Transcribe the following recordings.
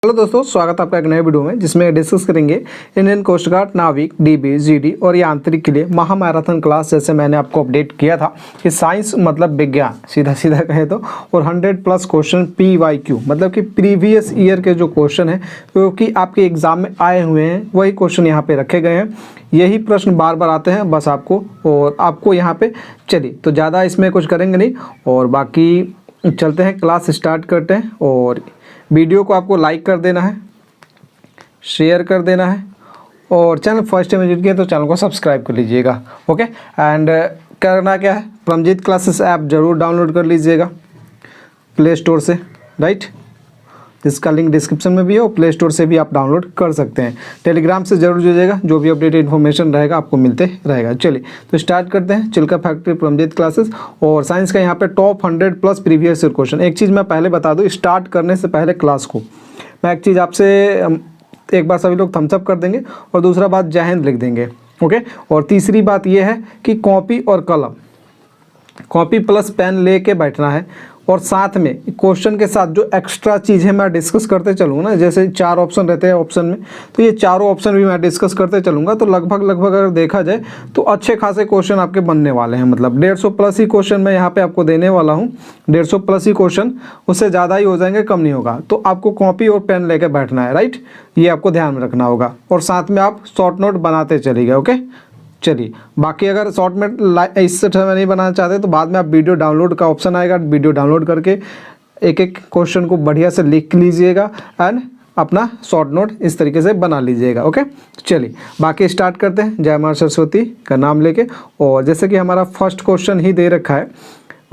Hello दोस्तों, स्वागत है आपका एक नए वीडियो में जिसमें डिस्कस करेंगे इंडियन कोस्ट गार्ड, नाविक, डीबी, जीडी और ये आंतरिक के लिए महामैराथन क्लास। जैसे मैंने आपको अपडेट किया था कि साइंस मतलब विज्ञान सीधा सीधा कहे तो, और 100+ क्वेश्चन PYQ मतलब कि प्रीवियस ईयर के जो क्वेश्चन हैं क्योंकि आपके एग्जाम में आए हुए हैं वही क्वेश्चन यहाँ पे रखे गए हैं। यही प्रश्न बार बार आते हैं बस आपको यहाँ पे। चलिए तो ज़्यादा इसमें कुछ करेंगे नहीं और बाकी चलते हैं, क्लास स्टार्ट करते हैं। और वीडियो को आपको लाइक कर देना है, शेयर कर देना है और चैनल फर्स्ट टाइम विजिट किया तो चैनल को सब्सक्राइब कर लीजिएगा। ओके, एंड करना क्या है, परमजीत क्लासेस ऐप ज़रूर डाउनलोड कर लीजिएगा प्ले स्टोर से, राइट। जिसका लिंक डिस्क्रिप्शन में भी है और प्ले स्टोर से भी आप डाउनलोड कर सकते हैं। टेलीग्राम से जरूर जुड़िएगा, जो भी अपडेटेड इन्फॉर्मेशन रहेगा आपको मिलते रहेगा। चलिए तो स्टार्ट करते हैं। चिल्का फैक्ट्री परमजीत क्लासेस और साइंस का यहाँ पे टॉप 100+ प्रीवियस ईयर क्वेश्चन। एक चीज़ मैं पहले बता दूँ, स्टार्ट करने से पहले क्लास को मैं एक चीज़ आपसे, एक बार सभी लोग थम्सअप कर देंगे और दूसरा बात जय हिंद लिख देंगे। ओके, और तीसरी बात यह है कि कॉपी और कलम, कॉपी प्लस पेन लेके बैठना है और साथ में क्वेश्चन के साथ जो एक्स्ट्रा चीज़ है मैं डिस्कस करते चलूँगा ना। जैसे 4 ऑप्शन रहते हैं ऑप्शन में, तो ये चारों ऑप्शन भी मैं डिस्कस करते चलूँगा। तो लगभग अगर देखा जाए तो अच्छे खासे क्वेश्चन आपके बनने वाले हैं। मतलब 150+ ही क्वेश्चन मैं यहाँ पे आपको देने वाला हूँ। 150+ ही क्वेश्चन, उससे ज़्यादा ही हो जाएंगे, कम नहीं होगा। तो आपको कॉपी और पेन लेके बैठना है, राइट। ये आपको ध्यान में रखना होगा और साथ में आप शॉर्ट नोट बनाते चलिएगा। ओके, चलिए बाकी अगर शॉर्ट में इससे नहीं बनाना चाहते तो बाद में आप वीडियो डाउनलोड का ऑप्शन आएगा, वीडियो डाउनलोड करके एक एक क्वेश्चन को बढ़िया से लिख लीजिएगा एंड अपना शॉर्ट नोट इस तरीके से बना लीजिएगा। ओके, चलिए बाकी स्टार्ट करते हैं जय मां सरस्वती का नाम लेके। और जैसे कि हमारा फर्स्ट क्वेश्चन ही दे रखा है।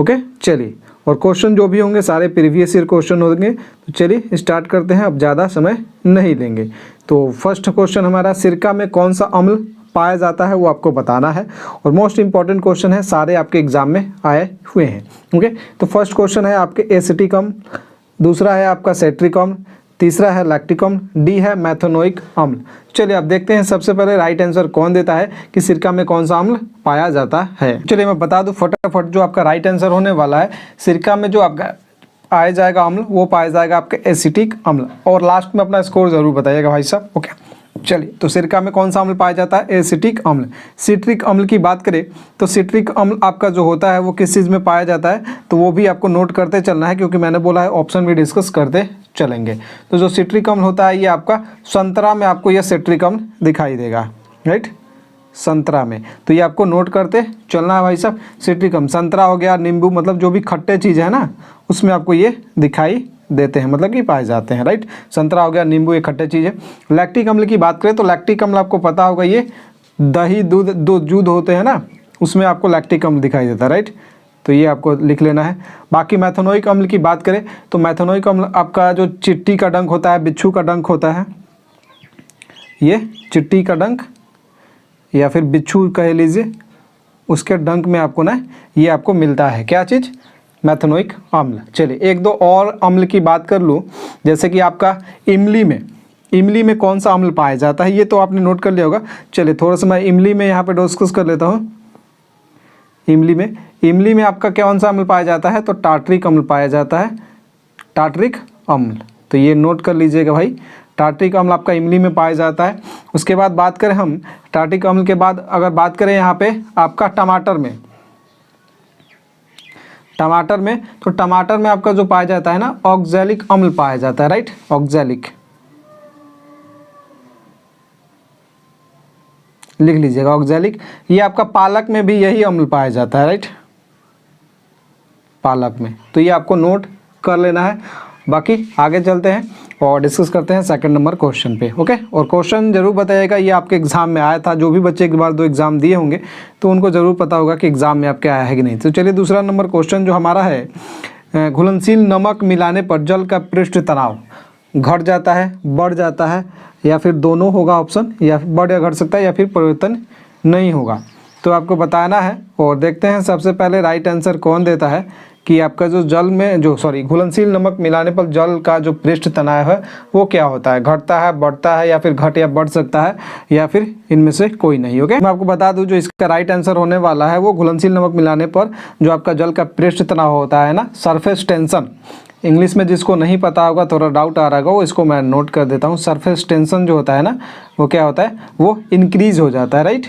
ओके, चलिए, और क्वेश्चन जो भी होंगे सारे प्रीवियस ईयर क्वेश्चन होंगे। तो चलिए स्टार्ट करते हैं, अब ज़्यादा समय नहीं लेंगे। तो फर्स्ट क्वेश्चन हमारा, सिरका में कौन सा अम्ल पाया जाता है वो आपको बताना है और मोस्ट इंपॉर्टेंट क्वेश्चन है, सारे आपके एग्जाम में आए हुए हैं। ओके, तो फर्स्ट क्वेश्चन है आपके एसिटिक अम्ल, दूसरा है आपका सेट्रिक अम्ल, तीसरा है लैक्टिक अम्ल, डी है मैथोनोइक अम्ल। चलिए अब देखते हैं सबसे पहले राइट आंसर कौन देता है कि सिरका में कौन सा अम्ल पाया जाता है। चलिए मैं बता दूं फटाफट जो आपका राइट आंसर होने वाला है, सिरका में जो आपका आया जाएगा अम्ल वो पाया जाएगा आपका एसिटिक अम्ल। और लास्ट में अपना स्कोर जरूर बताइएगा भाई साहब। ओके, चलिए तो सिरका में कौन सा अम्ल पाया जाता है, एसिटिक अम्ल। सिट्रिक अम्ल की बात करें तो सिट्रिक अम्ल आपका जो होता है वो किस चीज़ में पाया जाता है, तो वो भी आपको नोट करते चलना है क्योंकि मैंने बोला है ऑप्शन भी डिस्कस करते चलेंगे। तो जो सिट्रिक अम्ल होता है ये आपका संतरा में आपको यह सिट्रिक अम्ल दिखाई देगा, राइट, संतरा में। तो ये आपको नोट करते चलना है भाई साहब। सिट्रिक अम्ल संतरा हो गया, नींबू, मतलब जो भी खट्टे चीज़ है ना उसमें आपको ये दिखाई देते हैं, मतलब कि पाए जाते हैं, राइट। संतरा हो गया, नींबू, ये खट्टे चीज़ है। लैक्टिक अम्ल की बात करें तो लैक्टिक अम्ल आपको पता होगा, ये दही दूध होते हैं ना उसमें आपको लैक्टिक अम्ल दिखाई देता है, राइट। तो ये आपको लिख लेना है। बाकी मैथोनोइक अम्ल की बात करें तो मैथोनोइक अम्ल आपका जो चिट्टी का डंक होता है, बिच्छू का डंक होता है, ये चिट्टी का डंक या फिर बिच्छू कह लीजिए, उसके डंक में आपको ना ये आपको मिलता है क्या चीज़, मैथोनोइक अम्ल। चलिए एक दो और अम्ल की बात कर लूँ, जैसे कि आपका इमली में कौन सा अम्ल पाया जाता है, ये तो आपने नोट कर लिया होगा। चलिए थोड़ा सा मैं इमली में यहाँ पे डिस्कस कर लेता हूँ। इमली में आपका कौन सा अम्ल पाया जाता है, तो टार्टरिक अम्ल पाया जाता है, टार्टरिक अम्ल। तो ये नोट कर लीजिएगा भाई, टार्टरिक अम्ल आपका इमली में पाया जाता है। उसके बाद बात करें हम टार्टरिक अम्ल के बाद अगर बात करें यहाँ पे आपका टमाटर में तो टमाटर में आपका जो पाया जाता है ना ऑक्सैलिक अम्ल पाया जाता है, राइट, ऑक्सैलिक लिख लीजिएगा, ऑक्सैलिक। ये आपका पालक में भी यही अम्ल पाया जाता है, राइट, पालक में। तो ये आपको नोट कर लेना है। बाकी आगे चलते हैं और डिस्कस करते हैं सेकंड नंबर क्वेश्चन पे। ओके, और क्वेश्चन जरूर बताइएगा, ये आपके एग्जाम में आया था। जो भी बच्चे एक बार 2 एग्जाम दिए होंगे तो उनको जरूर पता होगा कि एग्जाम में आपके आया है कि नहीं। तो चलिए दूसरा नंबर क्वेश्चन जो हमारा है, घुलनशील नमक मिलाने पर जल का पृष्ठ तनाव घट जाता है, बढ़ जाता है, या फिर दोनों होगा ऑप्शन, या फिर बढ़ या घट सकता है, या फिर परिवर्तन नहीं होगा। तो आपको बताना है और देखते हैं सबसे पहले राइट आंसर कौन देता है कि आपका जो घुलनशील नमक मिलाने पर जल का जो पृष्ठ तनाव है वो क्या होता है, घटता है, बढ़ता है, या फिर घट या बढ़ सकता है, या फिर इनमें से कोई नहीं। ओके, मैं आपको बता दूं जो इसका राइट आंसर होने वाला है वो घुलनशील नमक मिलाने पर जो आपका जल का पृष्ठ तनाव होता है ना, सरफेस टेंशन, इंग्लिश में जिसको नहीं पता होगा, थोड़ा डाउट आ रहा होगा, वो इसको मैं नोट कर देता हूँ। सरफेस टेंशन जो होता है ना, वो क्या होता है, वो इंक्रीज हो जाता है, राइट,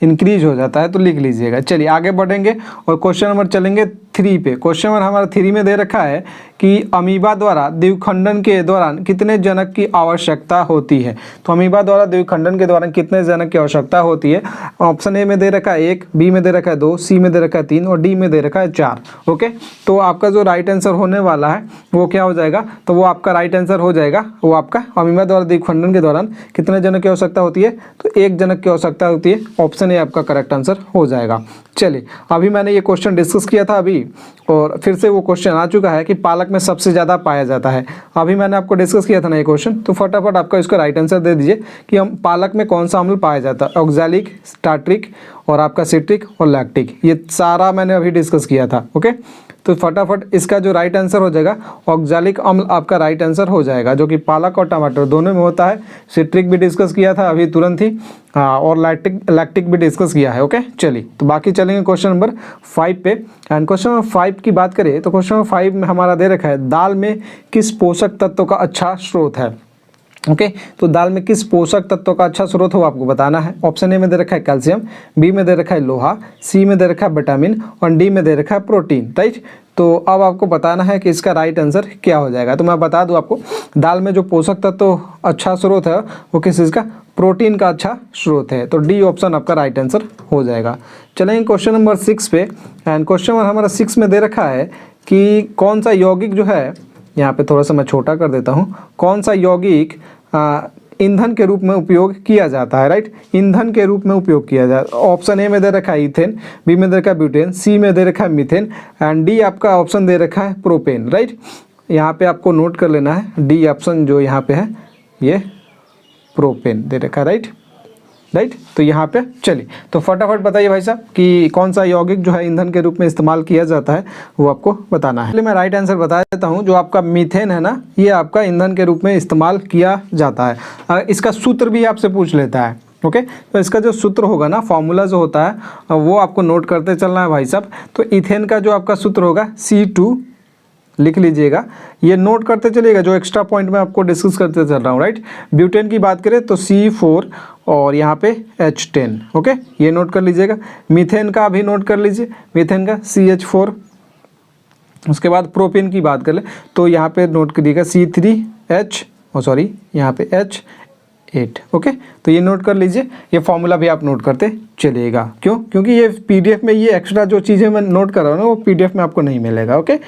इंक्रीज हो जाता है, तो लिख लीजिएगा। चलिए आगे बढ़ेंगे और क्वेश्चन नंबर चलेंगे 3 पे। क्वेश्चन नंबर हमारा 3 में दे रखा है कि अमीबा द्वारा द्विखंडन के दौरान कितने जनक की आवश्यकता होती है। तो अमीबा द्वारा द्विखंडन के दौरान कितने जनक की आवश्यकता होती है। ऑप्शन ए में दे रखा है 1, बी में दे रखा है 2, सी में दे रखा है 3 और डी में दे रखा है 4। ओके, तो आपका जो राइट आंसर होने वाला है वो क्या हो जाएगा, तो वो आपका राइट आंसर हो जाएगा, वो आपका अमीबा द्वारा द्विखंडन के दौरान कितने जनक की आवश्यकता होती है, तो 1 जनक की आवश्यकता होती है। ऑप्शन ए आपका करेक्ट आंसर हो जाएगा। चलिए, अभी मैंने ये क्वेश्चन डिस्कस किया था अभी, और फिर से वो क्वेश्चन आ चुका है कि पालक में सबसे ज़्यादा पाया जाता है। अभी मैंने आपको डिस्कस किया था ना ये क्वेश्चन, तो फटाफट आपका इसका राइट आंसर दे दीजिए कि हम पालक में कौन सा अम्ल पाया जाता है। ऑक्सैलिक, टार्ट्रिक और आपका सिट्रिक और लैक्टिक, ये सारा मैंने अभी डिस्कस किया था। ओके, तो फटाफट इसका जो राइट आंसर हो जाएगा, ऑक्सैलिक अम्ल आपका राइट आंसर हो जाएगा, जो कि पालक और टमाटर दोनों में होता है। सिट्रिक भी डिस्कस किया था अभी तुरंत ही, और लैक्टिक भी डिस्कस किया है। ओके, चलिए तो बाकी चलेंगे क्वेश्चन नंबर 5 पे। एंड क्वेश्चन नंबर 5 की बात करें तो क्वेश्चन नंबर 5 में हमारा दे रखा है दाल में किस पोषक तत्व का अच्छा स्रोत है। ओके, तो दाल में किस पोषक तत्व का अच्छा स्रोत हो आपको बताना है। ऑप्शन ए में दे रखा है कैल्शियम, बी में दे रखा है लोहा, सी में दे रखा है विटामिन और डी में दे रखा है प्रोटीन, राइट। तो अब आपको बताना है कि इसका राइट आंसर क्या हो जाएगा। तो मैं बता दूं आपको, दाल में जो पोषक तत्व अच्छा स्रोत है वो किस चीज़ का, प्रोटीन का अच्छा स्रोत है। तो डी ऑप्शन आपका राइट आंसर हो जाएगा। चलेंगे क्वेश्चन नंबर 6 पे। एंड क्वेश्चन नंबर हमारा 6 में दे रखा है कि कौन सा यौगिक जो है, यहाँ पे थोड़ा सा मैं छोटा कर देता हूँ, कौन सा यौगिक ईंधन के रूप में उपयोग किया जाता है, राइट, ईंधन के रूप में उपयोग किया जाता है। ऑप्शन ए में दे रखा है इथेन, बी में दे रखा है ब्यूटेन, सी में दे रखा है मीथेन एंड डी आपका ऑप्शन दे रखा है प्रोपेन, राइट। यहाँ पे आपको नोट कर लेना है, डी ऑप्शन जो यहाँ पे है ये प्रोपेन दे रखा है, राइट। तो यहाँ पे चलिए, तो फटाफट बताइए भाई साहब कि कौन सा यौगिक जो है ईंधन के रूप में इस्तेमाल किया जाता है, वो आपको बताना है। मैं राइट आंसर बता देता हूँ, जो आपका मीथेन है ना, ये आपका ईंधन के रूप में इस्तेमाल किया जाता है। इसका सूत्र भी आपसे पूछ लेता है। ओके, तो इसका जो सूत्र होगा ना, फॉर्मूला जो होता है वो आपको नोट करते चलना है भाई साहब। तो इथेन का जो आपका सूत्र होगा C2 लिख लीजिएगा, ये नोट करते चलिएगा, जो एक्स्ट्रा पॉइंट में आपको डिस्कस करते चल रहा हूँ, राइट। ब्यूटेन की बात करें तो C4 और यहाँ पे H10। ओके, ये नोट कर लीजिएगा। मीथेन का भी नोट कर लीजिए, मीथेन का CH4। उसके बाद प्रोपेन की बात कर ले तो यहाँ पे नोट करिएगा C3H, यहाँ पे H8। ओके, तो ये नोट कर लीजिए, ये फॉर्मूला भी आप नोट करते चलिएगा। क्यों? क्योंकि ये PDF में ये एक्स्ट्रा जो चीज़ें मैं नोट कर रहा हूँ ना, वो PDF में आपको नहीं मिलेगा। ओके,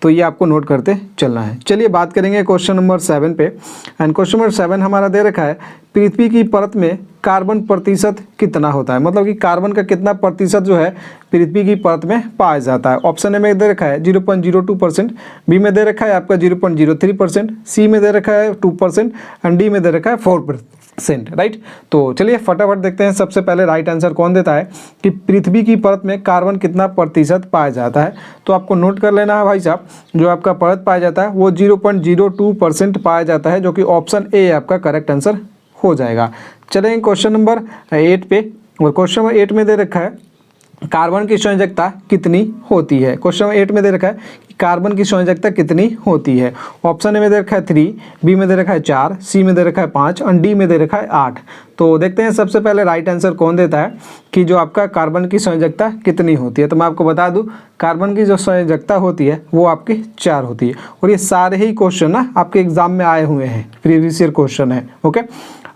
तो ये आपको नोट करते चलना है। चलिए बात करेंगे क्वेश्चन नंबर 7 पे। एंड क्वेश्चन नंबर 7 हमारा दे रखा है, पृथ्वी की परत में कार्बन प्रतिशत कितना होता है, मतलब कि कार्बन का कितना प्रतिशत जो है पृथ्वी की परत में पाया जाता है। ऑप्शन ए में दे रखा है 0.02%, बी में दे रखा है आपका 0.03%, सी में दे रखा है 2% एंड डी में दे रखा है 4%, राइट। तो चलिए फटाफट देखते हैं, सबसे पहले राइट आंसर कौन देता है कि पृथ्वी की परत में कार्बन कितना प्रतिशत पाया जाता है। तो आपको नोट कर लेना है भाई साहब, जो आपका परत पाया जाता है वो 0.02% पाया जाता है, जो कि ऑप्शन ए आपका करेक्ट आंसर हो जाएगा। चलेंगे क्वेश्चन नंबर 8 पे। और क्वेश्चन नंबर 8 में दे रखा है कार्बन की संयोजकता कितनी होती है। क्वेश्चन नंबर 8 में दे रखा है कि कार्बन की संयोजकता कितनी होती है। ऑप्शन ए में दे रखा है 3, बी में दे रखा है 4, सी में दे रखा है 5 और डी में दे रखा है 8। तो देखते हैं सबसे पहले राइट आंसर कौन देता है कि जो आपका कार्बन की संयोजकता कितनी होती है। तो मैं आपको बता दूं, कार्बन की जो संयोजकता होती है वो आपकी 4 होती है। और ये सारे ही क्वेश्चन ना आपके एग्जाम में आए हुए हैं, प्रीवियस ईयर क्वेश्चन है। ओके,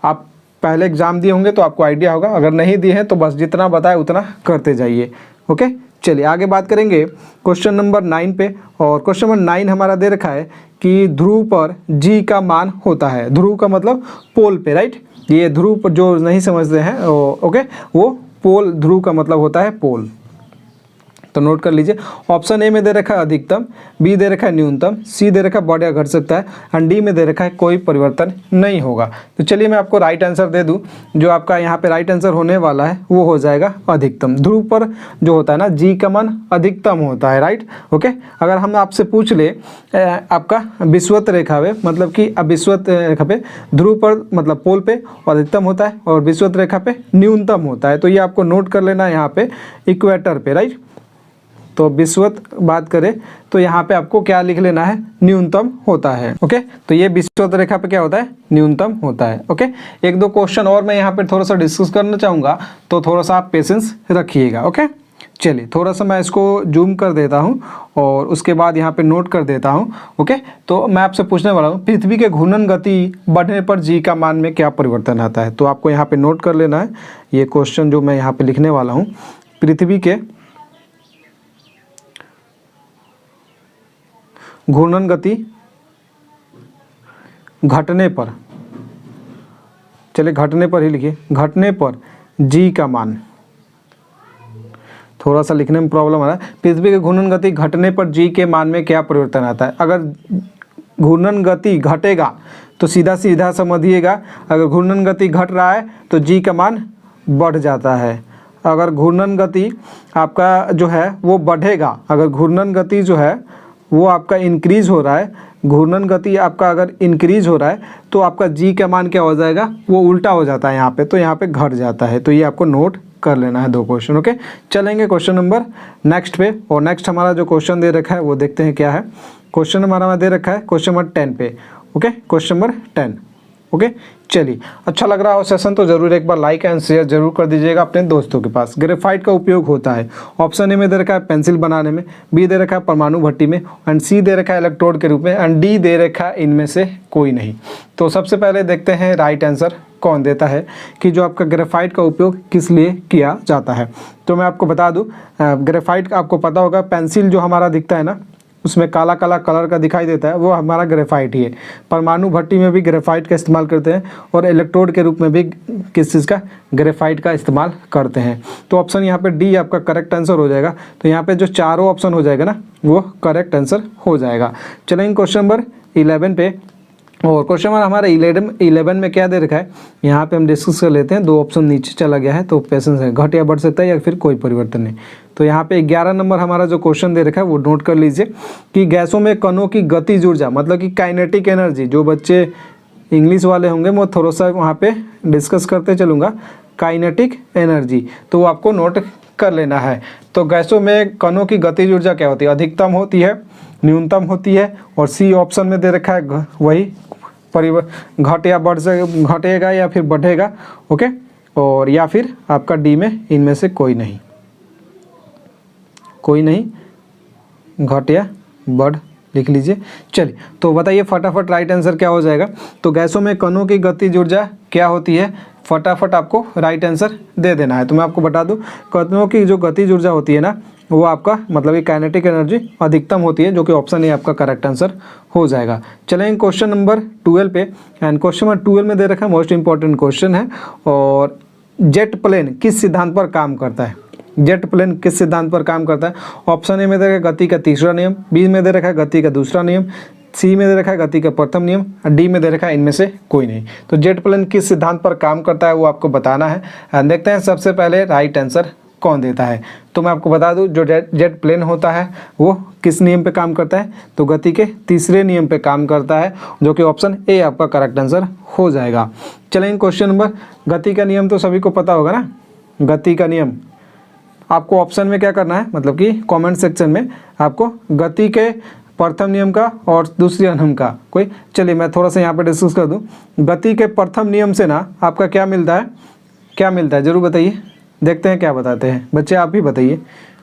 आप पहले एग्जाम दिए होंगे तो आपको आइडिया होगा, अगर नहीं दिए हैं तो बस जितना बताए उतना करते जाइए। ओके, चलिए आगे बात करेंगे क्वेश्चन नंबर 9 पे। और क्वेश्चन नंबर 9 हमारा दे रखा है कि ध्रुव पर G का मान होता है। ध्रुव का मतलब पोल पे, राइट। ये ध्रुव पर जो नहीं समझते हैं ओके, वो पोल, ध्रुव का मतलब होता है पोल। तो नोट कर लीजिए, ऑप्शन ए में दे रखा है अधिकतम, बी दे रखा है न्यूनतम, सी दे रखा है बढ़ या घट सकता है एंड डी में दे रखा है कोई परिवर्तन नहीं होगा। तो चलिए मैं आपको राइट आंसर दे दूं, जो आपका यहाँ पे राइट आंसर होने वाला है वो हो जाएगा अधिकतम। ध्रुव पर जो होता है ना, जी का मान अधिकतम होता है, राइट। ओके, अगर हम आपसे पूछ ले आपका विषुवत रेखा पे, मतलब कि विषुवत रेखा पे ध्रुव पर मतलब पोल पे अधिकतम होता है और विषुवत रेखा पे न्यूनतम होता है। तो ये आपको नोट कर लेना है यहाँ पे इक्वेटर पे, राइट। तो विषुवत बात करें तो यहाँ पे आपको क्या लिख लेना है, न्यूनतम होता है। ओके, तो ये विषुवत रेखा पे क्या होता है, न्यूनतम होता है। ओके, एक दो क्वेश्चन और मैं यहाँ पे थोड़ा सा डिस्कस करना चाहूँगा, तो थोड़ा सा आप पेशेंस रखिएगा। ओके, चलिए थोड़ा सा मैं इसको जूम कर देता हूँ और उसके बाद यहाँ पे नोट कर देता हूँ। ओके, तो मैं आपसे पूछने वाला हूँ, पृथ्वी के घूर्णन गति बढ़ने पर जी का मान में क्या परिवर्तन आता है। तो आपको यहाँ पे नोट कर लेना है ये क्वेश्चन जो मैं यहाँ पे लिखने वाला हूँ। पृथ्वी के घूर्णन गति घटने पर, चलिए घटने पर ही लिखिए, घटने पर जी का मान, थोड़ा सा लिखने में प्रॉब्लम आ रहा है। पृथ्वी के घूर्णन गति घटने पर जी के मान में क्या परिवर्तन आता है। अगर घूर्णन गति घटेगा तो सीधा सीधा समझिएगा, अगर घूर्णन गति घट रहा है तो जी का मान बढ़ जाता है। अगर घूर्णन गति आपका जो है वो बढ़ेगा, अगर घूर्णन गति जो है वो आपका इंक्रीज हो रहा है, घूर्णन गति आपका अगर इंक्रीज हो रहा है तो आपका जी का मान क्या हो जाएगा, वो उल्टा हो जाता है यहाँ पे, तो यहाँ पे घट जाता है। तो ये आपको नोट कर लेना है दो क्वेश्चन। ओके, चलेंगे क्वेश्चन नंबर नेक्स्ट पे, और नेक्स्ट हमारा जो क्वेश्चन दे रखा है वो देखते हैं क्या है। क्वेश्चन हमारा दे रखा है क्वेश्चन नंबर 10 पे। Okay, question number 10। ओके, चलिए अच्छा लग रहा हो सेशन तो ज़रूर एक बार लाइक एंड शेयर जरूर कर दीजिएगा अपने दोस्तों के पास। ग्रेफाइट का उपयोग होता है, ऑप्शन ए में दे रखा है पेंसिल बनाने में, बी दे रखा है परमाणु भट्टी में, एंड सी दे रखा है इलेक्ट्रोड के रूप में, एंड डी दे रखा है इनमें से कोई नहीं। तो सबसे पहले देखते हैं राइट आंसर कौन देता है कि जो आपका ग्रेफाइट का उपयोग किस लिए किया जाता है। तो मैं आपको बता दूं, ग्रेफाइट का आपको पता होगा, पेंसिल जो हमारा दिखता है ना उसमें काला काला कलर का दिखाई देता है, वो हमारा ग्रेफाइट ही है। परमाणु भट्टी में भी ग्रेफाइट का इस्तेमाल करते हैं, और इलेक्ट्रोड के रूप में भी किस चीज़ का, ग्रेफाइट का इस्तेमाल करते हैं। तो ऑप्शन यहाँ पे डी आपका करेक्ट आंसर हो जाएगा। तो यहाँ पे जो चारों ऑप्शन हो जाएगा ना वो करेक्ट आंसर हो जाएगा। चलेंगे क्वेश्चन नंबर 11 पे, और क्वेश्चन नंबर हमारा 11 में क्या दे रखा है यहाँ पे हम डिस्कस कर लेते हैं। दो ऑप्शन नीचे चला गया है तो पेशेंस है, घट या बढ़ सकता है या फिर कोई परिवर्तन नहीं। तो यहाँ पे 11 नंबर हमारा जो क्वेश्चन दे रखा है वो नोट कर लीजिए कि गैसों में कणों की गतिज ऊर्जा, मतलब कि काइनेटिक एनर्जी, जो बच्चे इंग्लिश वाले होंगे मैं थोड़ा सा वहाँ पे डिस्कस करते चलूँगा, काइनेटिक एनर्जी, तो वो आपको नोट कर लेना है। तो गैसों में कणों की गतिज ऊर्जा क्या होती है, अधिकतम होती है, न्यूनतम होती है, और सी ऑप्शन में दे रखा है वही घट या बढ़ से घटेगा या फिर बढ़ेगा। ओके, और या फिर आपका डी में इनमें से कोई नहीं, कोई नहीं, घट या बढ़ लिख लीजिए। चलिए तो बताइए फटाफट राइट आंसर क्या हो जाएगा। तो गैसों में कणों की गतिज ऊर्जा क्या होती है, फटाफट आपको राइट आंसर दे देना है। तो मैं आपको बता दूं, कणों की जो गतिज ऊर्जा होती है ना वो आपका मतलब कि काइनेटिक एनर्जी अधिकतम होती है, जो कि ऑप्शन ए आपका करेक्ट आंसर हो जाएगा। चलेंगे क्वेश्चन नंबर 12 पे, एंड क्वेश्चन नंबर 12 में दे रखा है मोस्ट इंपॉर्टेंट क्वेश्चन है, और जेट प्लेन किस सिद्धांत पर काम करता है। जेट प्लेन किस सिद्धांत पर काम करता है। ऑप्शन ए में दे रखा है गति का तीसरा नियम, बी में दे रखा है गति का दूसरा नियम, सी में दे रखा है गति का प्रथम नियम, और डी में दे रखा है इनमें से कोई नहीं। तो जेट प्लेन किस सिद्धांत पर काम करता है वो आपको बताना है। देखते हैं सबसे पहले राइट आंसर कौन देता है। तो मैं आपको बता दूं, जो जेट प्लेन होता है वो किस नियम पे काम करता है, तो गति के तीसरे नियम पे काम करता है, जो कि ऑप्शन ए आपका करेक्ट आंसर हो जाएगा। चलेंगे क्वेश्चन नंबर, गति का नियम तो सभी को पता होगा ना, गति का नियम आपको ऑप्शन में क्या करना है, मतलब कि कमेंट सेक्शन में आपको गति के प्रथम नियम का और दूसरे नियम का कोई, चलिए मैं थोड़ा सा यहाँ पे डिस्कस कर दूँ। गति के प्रथम नियम से ना आपका क्या मिलता है, क्या मिलता है जरूर बताइए, देखते हैं क्या बताते हैं बच्चे, आप ही बताइए,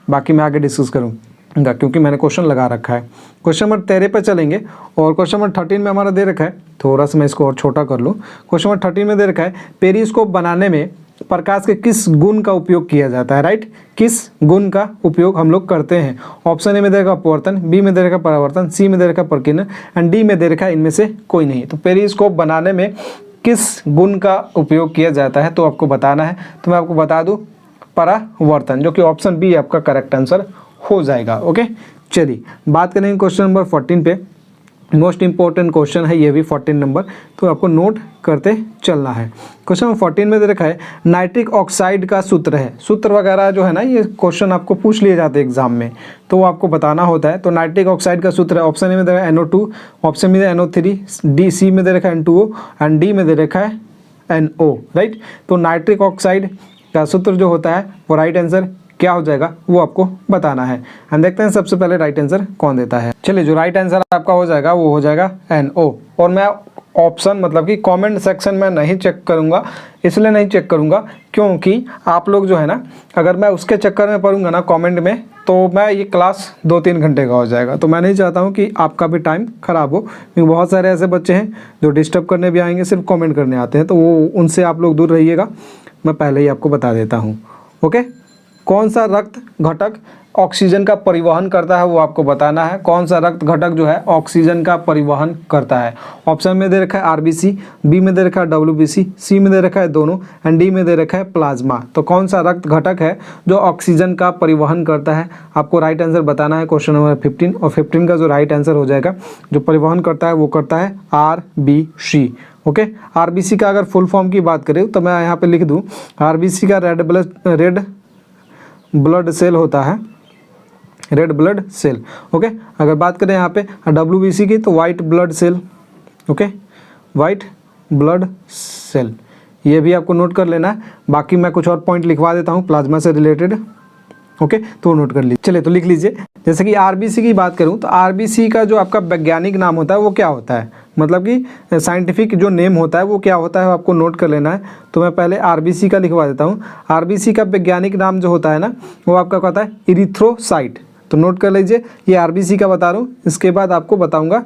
बाकी मैं आगे डिस्कस करूँगा क्योंकि मैंने क्वेश्चन लगा रखा है। क्वेश्चन नंबर 13 पे चलेंगे, और क्वेश्चन नंबर 13 में हमारा दे रखा है, थोड़ा सा मैं इसको और छोटा कर लूँ। क्वेश्चन नंबर 13 में दे रखा है पेरिस्कोप बनाने में प्रकाश के किस गुण का उपयोग किया जाता है, राइट, किस गुण का उपयोग हम लोग करते हैं। ऑप्शन ए में दे रखा अपवर्तन, बी में दे रखा परावर्तन, सी में दे रखा प्रकीर्णन, एंड डी में दे रखा इनमें से कोई नहीं। तो पेरिस्कोप बनाने में किस गुण का उपयोग किया जाता है तो आपको बताना है। तो मैं आपको बता दूं परावर्तन, जो कि ऑप्शन बी आपका करेक्ट आंसर हो जाएगा। ओके, चलिए बात करेंगे क्वेश्चन नंबर 14 पे, मोस्ट इंपॉर्टेंट क्वेश्चन है ये भी 14 नंबर, तो आपको नोट करते चलना है। क्वेश्चन नंबर 14 में दे रखा है नाइट्रिक ऑक्साइड का सूत्र है, सूत्र वगैरह जो है ना ये क्वेश्चन आपको पूछ लिए जाते हैं एग्जाम में, तो वो आपको बताना होता है। तो नाइट्रिक ऑक्साइड का सूत्र है, ऑप्शन ए में दे रखा है NO2, ऑप्शन में NO3, डी सी में दे रखा है N2O, एंड डी में दे रखा है NO, राइट। तो नाइट्रिक ऑक्साइड का सूत्र जो होता है वो राइट आंसर क्या हो जाएगा वो आपको बताना है। एंड देखते हैं सबसे पहले राइट आंसर कौन देता है। चलिए, जो राइट आंसर आपका हो जाएगा वो हो जाएगा NO। और मैं ऑप्शन मतलब कि कमेंट सेक्शन में नहीं चेक करूँगा, इसलिए नहीं चेक करूँगा क्योंकि आप लोग जो है ना, अगर मैं उसके चक्कर में पढ़ूंगा ना कमेंट में, तो मैं ये क्लास 2-3 घंटे का हो जाएगा। तो मैं नहीं चाहता हूँ कि आपका भी टाइम ख़राब हो, क्योंकि बहुत सारे ऐसे बच्चे हैं जो डिस्टर्ब करने भी आएंगे, सिर्फ कमेंट करने आते हैं, तो वो उनसे आप लोग दूर रहिएगा। मैं पहले ही आपको बता देता हूँ। ओके, कौन सा रक्त घटक ऑक्सीजन का परिवहन करता है वो आपको बताना है। कौन सा रक्त घटक जो है ऑक्सीजन का परिवहन करता है। ऑप्शन में दे रखा है RBC, बी में दे रखा है WBC, सी में दे रखा है दोनों, एंड डी में दे रखा है प्लाज्मा। तो कौन सा रक्त घटक है जो ऑक्सीजन का परिवहन करता है, आपको राइट आंसर बताना है। क्वेश्चन नंबर 15, और 15 का जो राइट आंसर हो जाएगा, जो परिवहन करता है वो करता है RBC। ओके, RBC का अगर फुल फॉर्म की बात करें तो मैं यहाँ पे लिख दूँ, RBC का रेड ब्लड सेल होता है, रेड ब्लड सेल। ओके, अगर बात करें यहाँ पे WBC की तो white blood cell. Okay, white blood cell, ये भी आपको नोट कर लेना है। बाकी मैं कुछ और पॉइंट लिखवा देता हूँ प्लाज्मा से रिलेटेड। ओके, तो नोट कर लीजिए। चलिए, तो लिख लीजिए। जैसे कि RBC की बात करूँ तो RBC का जो आपका वैज्ञानिक नाम होता है वो क्या होता है, मतलब कि साइंटिफिक जो नेम होता है वो क्या होता है, आपको नोट कर लेना है। तो मैं पहले RBC का लिखवा देता हूँ। RBC का वैज्ञानिक नाम जो होता है ना, वो आपका कहता है इरिथ्रोसाइट। तो नोट कर लीजिए, ये RBC का बता रहा हूँ। इसके बाद आपको बताऊँगा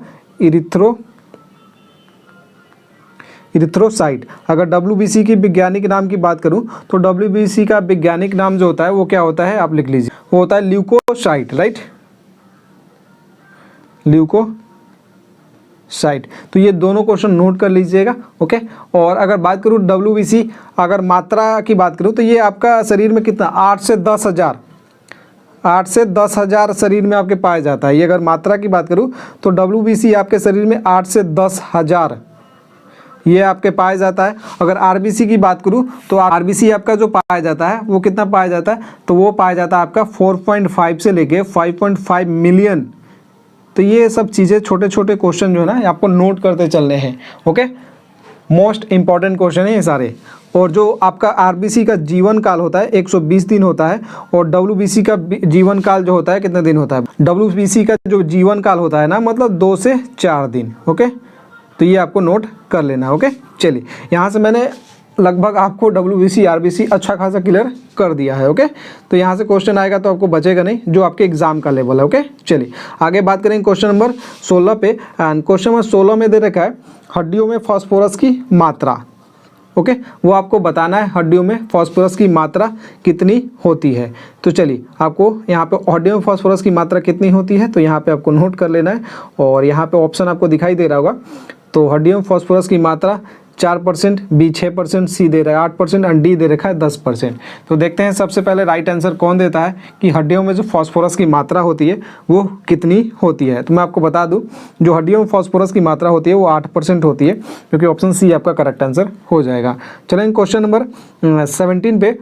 इरिथ्रोसाइट। अगर WBC की वैज्ञानिक नाम की बात करूं तो WBC का वैज्ञानिक नाम जो होता है वो क्या होता है, आप लिख लीजिए, वो होता है ल्यूकोसाइट। Right, leucocyte. तो ये दोनों क्वेश्चन नोट कर लीजिएगा। ओके, और अगर बात करूं WBC, अगर मात्रा की बात करूं तो ये आपका शरीर में कितना 8 से 10 हज़ार शरीर में आपके पाया जाता है। ये अगर मात्रा की बात करूं तो WBC आपके शरीर में 8 से 10 हज़ार ये आपके पाया जाता है। अगर RBC की बात करूं तो RBC आपका जो पाया जाता है वो कितना पाया जाता है, तो वो पाया जाता है आपका 4.5 से लेके 5.5 मिलियन। तो ये सब चीज़ें, छोटे छोटे क्वेश्चन जो है ना, आपको नोट करते चलने हैं। ओके, मोस्ट इंपॉर्टेंट क्वेश्चन है ये सारे। और जो आपका RBC का जीवन काल होता है 120 दिन होता है, और WBC का जीवन काल जो होता है कितने दिन होता है, WBC का जो जीवन काल होता है ना, मतलब 2 से 4 दिन। ओके, तो ये आपको नोट कर लेना है। ओके, चलिए, यहाँ से मैंने लगभग आपको WBC RBC अच्छा खासा क्लियर कर दिया है। ओके, तो यहाँ से क्वेश्चन आएगा तो आपको बचेगा नहीं, जो आपके एग्जाम का लेवल है। ओके, चलिए आगे बात करेंगे क्वेश्चन नंबर 16 पे। एंड क्वेश्चन नंबर 16 में दे रखा है हड्डियों में फास्फोरस की मात्रा। ओके, वो आपको बताना है हड्डियों में फास्फोरस की मात्रा कितनी होती है। तो चलिए, आपको यहाँ पे हड्डियों में फास्फोरस की मात्रा कितनी होती है, तो यहाँ पे आपको नोट कर लेना है। और यहाँ पे ऑप्शन आपको दिखाई दे रहा होगा। तो हड्डियों में फास्फोरस की मात्रा 4%, बी 6%, सी दे रहा है 8% और डी दे रखा है 10%। तो देखते हैं सबसे पहले राइट आंसर कौन देता है कि हड्डियों में जो फास्फोरस की मात्रा होती है वो कितनी होती है। तो मैं आपको बता दूं, जो हड्डियों में फास्फोरस की मात्रा होती है वो 8% होती है, क्योंकि ऑप्शन सी आपका करेक्ट आंसर हो जाएगा। चलेंगे क्वेश्चन नंबर 17 पे।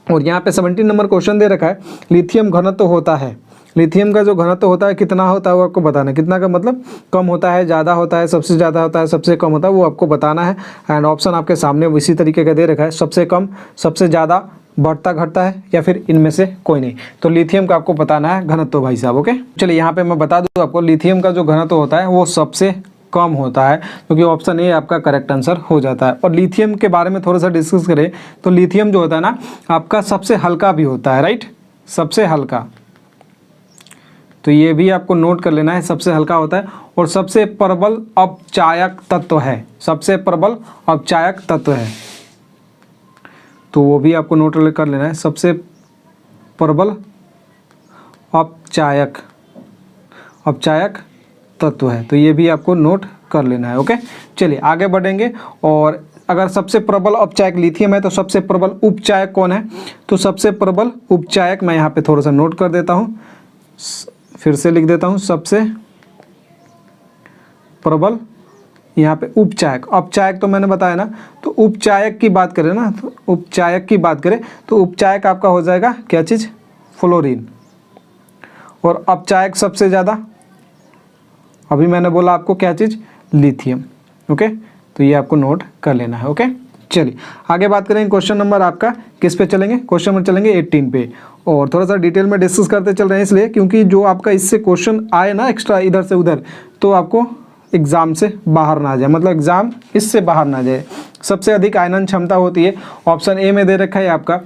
और यहाँ पे 17 नंबर क्वेश्चन दे रखा है लिथियम घनत्व होता है। लिथियम का जो घनत्व होता है कितना होता है वो आपको बताना है। कितना का मतलब कम होता है, ज़्यादा होता है, सबसे ज़्यादा होता है, सबसे कम होता है, वो आपको बताना है। एंड ऑप्शन आपके सामने इसी तरीके का दे रखा है, सबसे कम, सबसे ज़्यादा, बढ़ता घटता है, या फिर इनमें से कोई नहीं। तो लिथियम का आपको बताना है घनत्व भाई साहब। ओके, चलिए यहाँ पे मैं बता दूँ आपको, लिथियम का जो घनत्व होता है वो सबसे कम होता है, क्योंकि ऑप्शन ए आपका करेक्ट आंसर हो जाता है। और लिथियम के बारे में थोड़ा सा डिस्कस करें तो लिथियम जो होता है ना, आपका सबसे हल्का भी होता है। राइट, सबसे हल्का, तो ये भी आपको नोट कर लेना है, सबसे हल्का होता है। और सबसे प्रबल अपचायक तत्व है, सबसे प्रबल अपचायक तत्व है, तो वो भी आपको नोट कर लेना है, सबसे प्रबल अपचायक तत्व है, तो ये भी आपको नोट कर लेना है। ओके, चलिए आगे बढ़ेंगे। और अगर सबसे प्रबल अपचायक लिथियम है तो सबसे प्रबल उपचायक कौन है, तो सबसे प्रबल उपचायक मैं यहाँ पे थोड़ा सा नोट कर देता हूँ, फिर से लिख देता हूँ, सबसे प्रबल यहाँ पे उपचायक। अपचायक तो मैंने बताया ना, तो उपचायक की बात करें ना, तो उपचायक की बात करें तो उपचायक आपका हो जाएगा क्या चीज़, फ्लोरीन। और अपचायक सबसे ज़्यादा, अभी मैंने बोला आपको क्या चीज़, लिथियम। ओके, तो ये आपको नोट कर लेना है। ओके, चलिए आगे बात करेंगे। क्वेश्चन नंबर आपका किस पे चलेंगे, क्वेश्चन नंबर चलेंगे 18 पे। और थोड़ा सा डिटेल में डिस्कस करते चल रहे हैं इसलिए क्योंकि जो आपका इससे क्वेश्चन आए ना एक्स्ट्रा इधर से उधर, तो आपको एग्ज़ाम से बाहर ना आ जाए, मतलब एग्ज़ाम इससे बाहर ना जाए। सबसे अधिक आयनन क्षमता होती है, ऑप्शन ए में दे रखा है आपका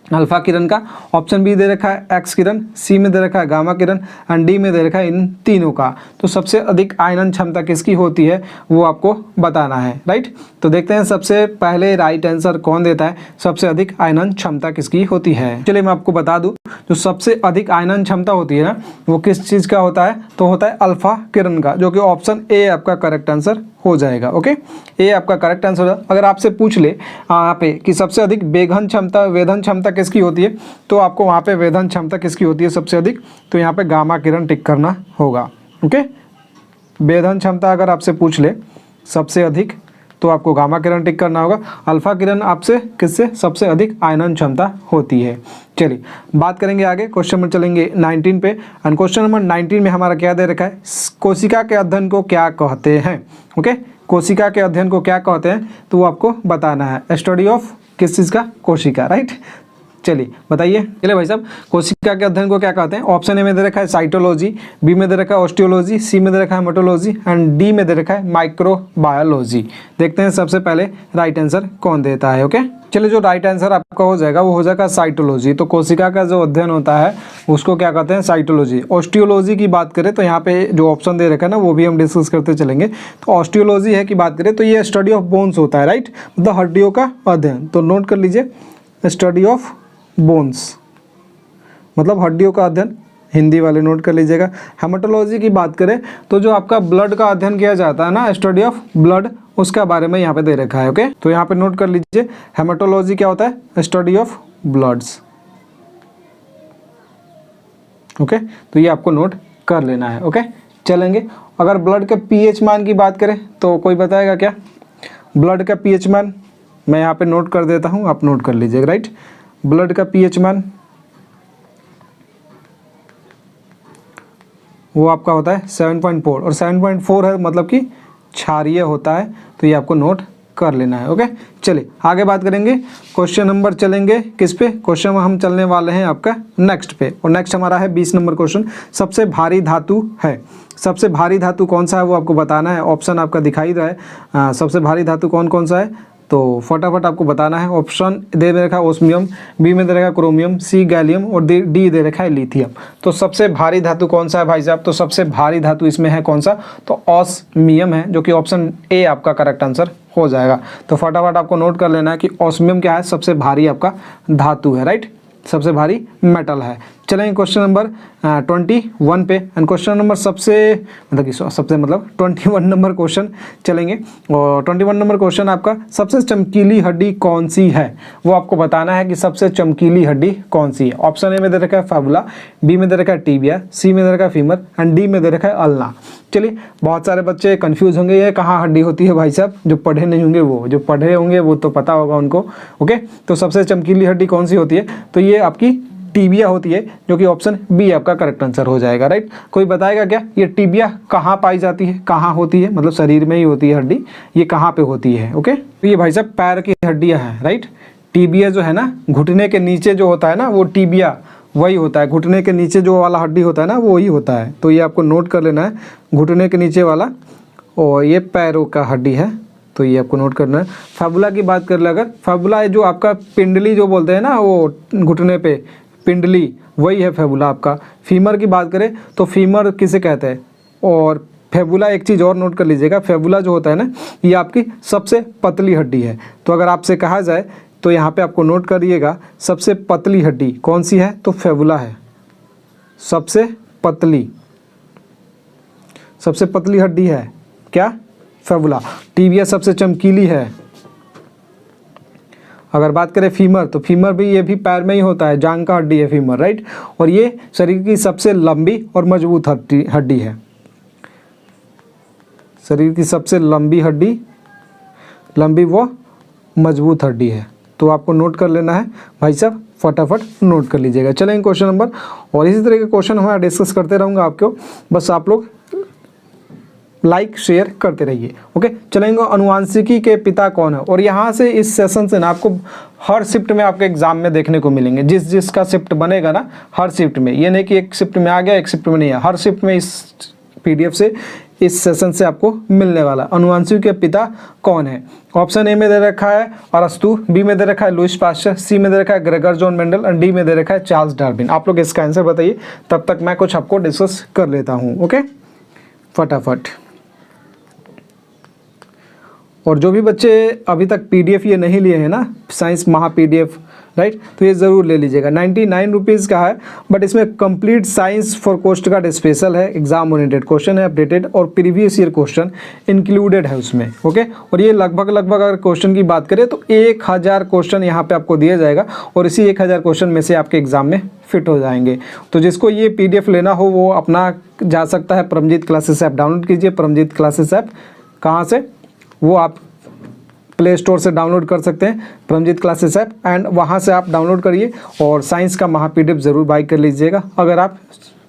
अल्फा किरण का, ऑप्शन बी दे रखा है एक्स किरण, सी में दे रखा है गामा किरण एंड डी में दे रखा है इन तीनों का। तो सबसे अधिक आयनन क्षमता किसकी होती है वो आपको बताना है, राइट। तो देखते हैं सबसे पहले राइट आंसर कौन देता है, सबसे अधिक आयनन क्षमता किसकी होती है। चलिए मैं आपको बता दूं, जो सबसे अधिक आयनन क्षमता होती है ना वो किस चीज़ का होता है, तो होता है अल्फा किरण का, जो कि ऑप्शन ए आपका करेक्ट आंसर हो जाएगा। ओके, ए आपका करेक्ट आंसर होगा। अगर आपसे पूछ ले यहाँ पे कि सबसे अधिक वेधन क्षमता किसकी होती है, तो आपको वहाँ पे वेधन क्षमता किसकी होती है सबसे अधिक, तो यहाँ पे गामा किरण टिक करना होगा। ओके, वेधन क्षमता अगर आपसे पूछ ले सबसे अधिक तो आपको गामा किरण टिक करना होगा। अल्फा किरण आपसे किससे सबसे अधिक आयनन क्षमता होती है। चलिए बात करेंगे आगे, क्वेश्चन नंबर चलेंगे 19 पे। एंड क्वेश्चन नंबर 19 में हमारा क्या दे रखा है, कोशिका के अध्ययन को क्या कहते हैं। ओके, कोशिका के अध्ययन को क्या कहते हैं तो वो आपको बताना है। स्टडी ऑफ किस चीज़ का, कोशिका, राइट। चलिए बताइए। चलिए भाई साहब, कोशिका के अध्ययन को क्या कहते हैं। ऑप्शन ए में दे रखा है साइटोलॉजी, बी में दे रखा है ऑस्टियोलॉजी, सी में दे रखा है मेटोलॉजी एंड डी में दे रखा है माइक्रोबायोलॉजी। देखते हैं सबसे पहले राइट आंसर कौन देता है। ओके, चलिए जो राइट आंसर आपका हो जाएगा वो हो जाएगा साइटोलॉजी। तो कोशिका का जो अध्ययन होता है उसको क्या कहते हैं, साइटोलॉजी। ऑस्टियोलॉजी की बात करें तो यहाँ पे जो ऑप्शन दे रखा है ना वो भी हम डिस्कस करते चलेंगे। तो ऑस्टियोलॉजी है की बात करें तो ये स्टडी ऑफ बोन्स होता है, राइट, मतलब हड्डियों का अध्ययन। तो नोट कर लीजिए, स्टडी ऑफ बोन्स मतलब हड्डियों का अध्ययन, हिंदी वाले नोट कर लीजिएगा। हेमाटोलॉजी की बात करें तो जो आपका ब्लड का अध्ययन किया जाता है ना, स्टडी ऑफ ब्लड, उसका बारे में यहाँ पे दे रखा है। ओके, तो यहाँ पे नोट कर लीजिए, हेमाटोलॉजी क्या होता है, स्टडी ऑफ ब्लड्स। ओके, तो ये आपको नोट कर लेना है। ओके, चलेंगे। अगर ब्लड के पीएच मान की बात करें तो कोई बताएगा क्या, ब्लड का पीएच मान मैं यहाँ पे नोट कर देता हूँ, आप नोट कर लीजिएगा, राइट। ब्लड का पीएच मान वो आपका होता है 7.4 और 7.4 है मतलब कि क्षारीय होता है, तो ये आपको नोट कर लेना है। ओके, चलिए आगे बात करेंगे। क्वेश्चन नंबर चलेंगे किस पे, क्वेश्चन हम चलने वाले हैं आपका नेक्स्ट पे, और नेक्स्ट हमारा है 20 नंबर क्वेश्चन। सबसे भारी धातु है, सबसे भारी धातु कौन सा है वो आपको बताना है। ऑप्शन आपका दिखाई रहा है, सबसे भारी धातु कौन कौन सा है तो फटाफट आपको बताना है। ऑप्शन दे रखा है ओस्मियम, बी में दे रखा है क्रोमियम, सी गैलियम और डी दे रखा है लिथियम। तो सबसे भारी धातु कौन सा है भाई साहब, तो सबसे भारी धातु इसमें है कौन सा, तो ऑस्मियम है, जो कि ऑप्शन ए आपका करेक्ट आंसर हो जाएगा। तो फटाफट आपको नोट कर लेना है कि ऑस्मियम क्या है, सबसे भारी आपका धातु है, राइट, सबसे भारी मेटल है। चलेंगे क्वेश्चन नंबर 21 पे। एंड क्वेश्चन नंबर सबसे मतलब 21 नंबर क्वेश्चन चलेंगे। और 21 नंबर क्वेश्चन आपका, सबसे चमकीली हड्डी कौन सी है, वो आपको बताना है कि सबसे चमकीली हड्डी कौन सी है। ऑप्शन ए में दे रखा है फैबुला, बी में दे रखा है टीबिया, सी में दे रखा है फीमर एंड डी में दे रखा है अल्ना। चलिए, बहुत सारे बच्चे कंफ्यूज होंगे ये कहाँ हड्डी होती है भाई साहब, जो पढ़े नहीं होंगे वो, जो पढ़े होंगे वो तो पता होगा उनको। ओके, तो सबसे चमकीली हड्डी कौन सी होती है, तो ये आपकी टीबिया होती है, जो कि ऑप्शन बी आपका करेक्ट आंसर हो जाएगा, राइट। कोई बताएगा क्या ये टीबिया कहाँ पाई जाती है, कहाँ होती है, मतलब शरीर में ही होती है हड्डी, ये कहाँ पे होती है। ओके, तो ये भाई साहब पैर की हड्डियाँ हैं, राइट। टीबिया जो है ना, घुटने के नीचे जो होता है ना वो टीबिया वही होता है, घुटने के नीचे जो वाला हड्डी होता है ना वो वही होता है। तो ये आपको नोट कर लेना है, घुटने के नीचे वाला, और ये पैरों का हड्डी है, तो ये आपको नोट करना है। फैबुला की बात कर ले अगर, फैबुला जो आपका पिंडली जो बोलते हैं ना, वो घुटने पे पिंडली, वही है फैबुला आपका। फीमर की बात करें तो फीमर किसे कहते हैं, और फैबुला एक चीज़ और नोट कर लीजिएगा, फैबुला जो होता है ना ये आपकी सबसे पतली हड्डी है। तो अगर आपसे कहा जाए तो यहाँ पे आपको नोट करिएगा, सबसे पतली हड्डी कौन सी है, तो फैबुला है, सबसे पतली हड्डी है क्या, फैबुला। टीबिया सबसे चमकीली है। अगर बात करें फीमर, तो फीमर भी, ये भी पैर में ही होता है, जांग का हड्डी है फीमर, राइट। और ये शरीर की सबसे लंबी और मजबूत हड्डी है, शरीर की सबसे लंबी हड्डी, लंबी व मजबूत हड्डी है। तो आपको नोट कर लेना है भाई साहब, फटाफट नोट कर लीजिएगा। चलेंगे क्वेश्चन नंबर, और इसी तरह के क्वेश्चन मैं डिस्कस करते रहूँगा आपको, बस आप लोग लाइक शेयर करते रहिए। ओके, चलेंगे अनुवांशिकी के पिता कौन है, और यहाँ से इस सेशन से ना आपको हर शिफ्ट में आपके एग्जाम में देखने को मिलेंगे। जिस जिसका शिफ्ट बनेगा ना, हर शिफ्ट में, ये नहीं कि एक शिफ्ट में आ गया एक शिफ्ट में नहीं आया, हर शिफ्ट में इस पीडीएफ से, इस सेशन से आपको मिलने वाला। अनुवांशिकी के पिता कौन है? ऑप्शन ए में दे रखा है अरस्तु, बी में दे रखा है लुईस पास्चर, सी में दे रखा है ग्रेगर जॉन मेंडल और डी में दे रखा है चार्ल्स डार्विन। आप लोग इसका आंसर बताइए, तब तक मैं कुछ आपको डिस्कस कर लेता हूँ। ओके, फटाफट। और जो भी बच्चे अभी तक पीडीएफ ये नहीं लिए हैं ना, साइंस महा पीडीएफ, राइट, तो ये ज़रूर ले लीजिएगा। 99 रुपीज़ का है, बट इसमें complete science for coast guard special है, एग्जाम ओरिएंटेड क्वेश्चन है, अपडेटेड और प्रीवियस ईयर क्वेश्चन इंक्लूडेड है उसमें। ओके, और ये लगभग अगर क्वेश्चन की बात करें तो 1000 क्वेश्चन यहाँ पे आपको दिया जाएगा, और इसी 1000 क्वेश्चन में से आपके एग्जाम में फिट हो जाएंगे। तो जिसको ये पीडीएफ लेना हो वो अपना जा सकता है, परमजीत क्लासेस ऐप डाउनलोड कीजिए। परमजीत क्लासेस ऐप कहाँ से, वो आप प्ले स्टोर से डाउनलोड कर सकते हैं, परमजीत क्लासेस ऐप, एंड वहाँ से आप डाउनलोड करिए और साइंस का महा पीडीएफ ज़रूर बाई कर लीजिएगा। अगर आप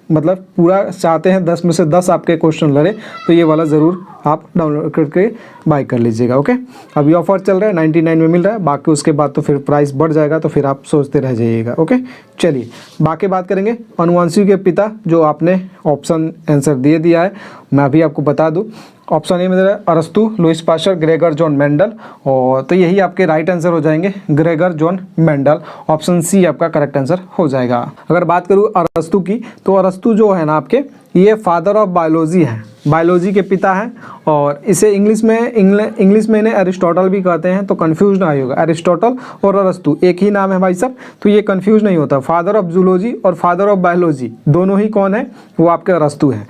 मतलब पूरा चाहते हैं 10 में से 10 आपके क्वेश्चन लड़े तो ये वाला ज़रूर आप डाउनलोड करके बाई कर लीजिएगा। ओके, अभी ऑफर चल रहा है, 99 में मिल रहा है, बाकी उसके बाद तो फिर प्राइस बढ़ जाएगा, तो फिर आप सोचते रह जाइएगा। ओके, चलिए बाकी बात करेंगे। अनुवांशिकी के पिता, जो आपने ऑप्शन आंसर दे दिया है, मैं अभी आपको बता दूँ। ऑप्शन ए में अरस्तु, Louis Pasteur, Gregor John Mendel, और तो यही आपके राइट आंसर हो जाएंगे, Gregor John Mendel. Option C आपका करेक्ट आंसर हो जाएगा। अगर बात करूँ अरस्तु की, तो अरस्तु जो है ना आपके, ये फादर ऑफ बायोलॉजी है, बायोलॉजी के पिता हैं, और इसे इंग्लिश में इन्हें अरिस्टोटल भी कहते हैं, तो कंफ्यूज ना होगा। अरिस्टोटल और अरस्तु एक ही नाम है भाई साहब, तो ये कंफ्यूज नहीं होता। फादर ऑफ जूलॉजी और फादर ऑफ बायोलॉजी दोनों ही कौन है, वो आपके अरस्तु हैं।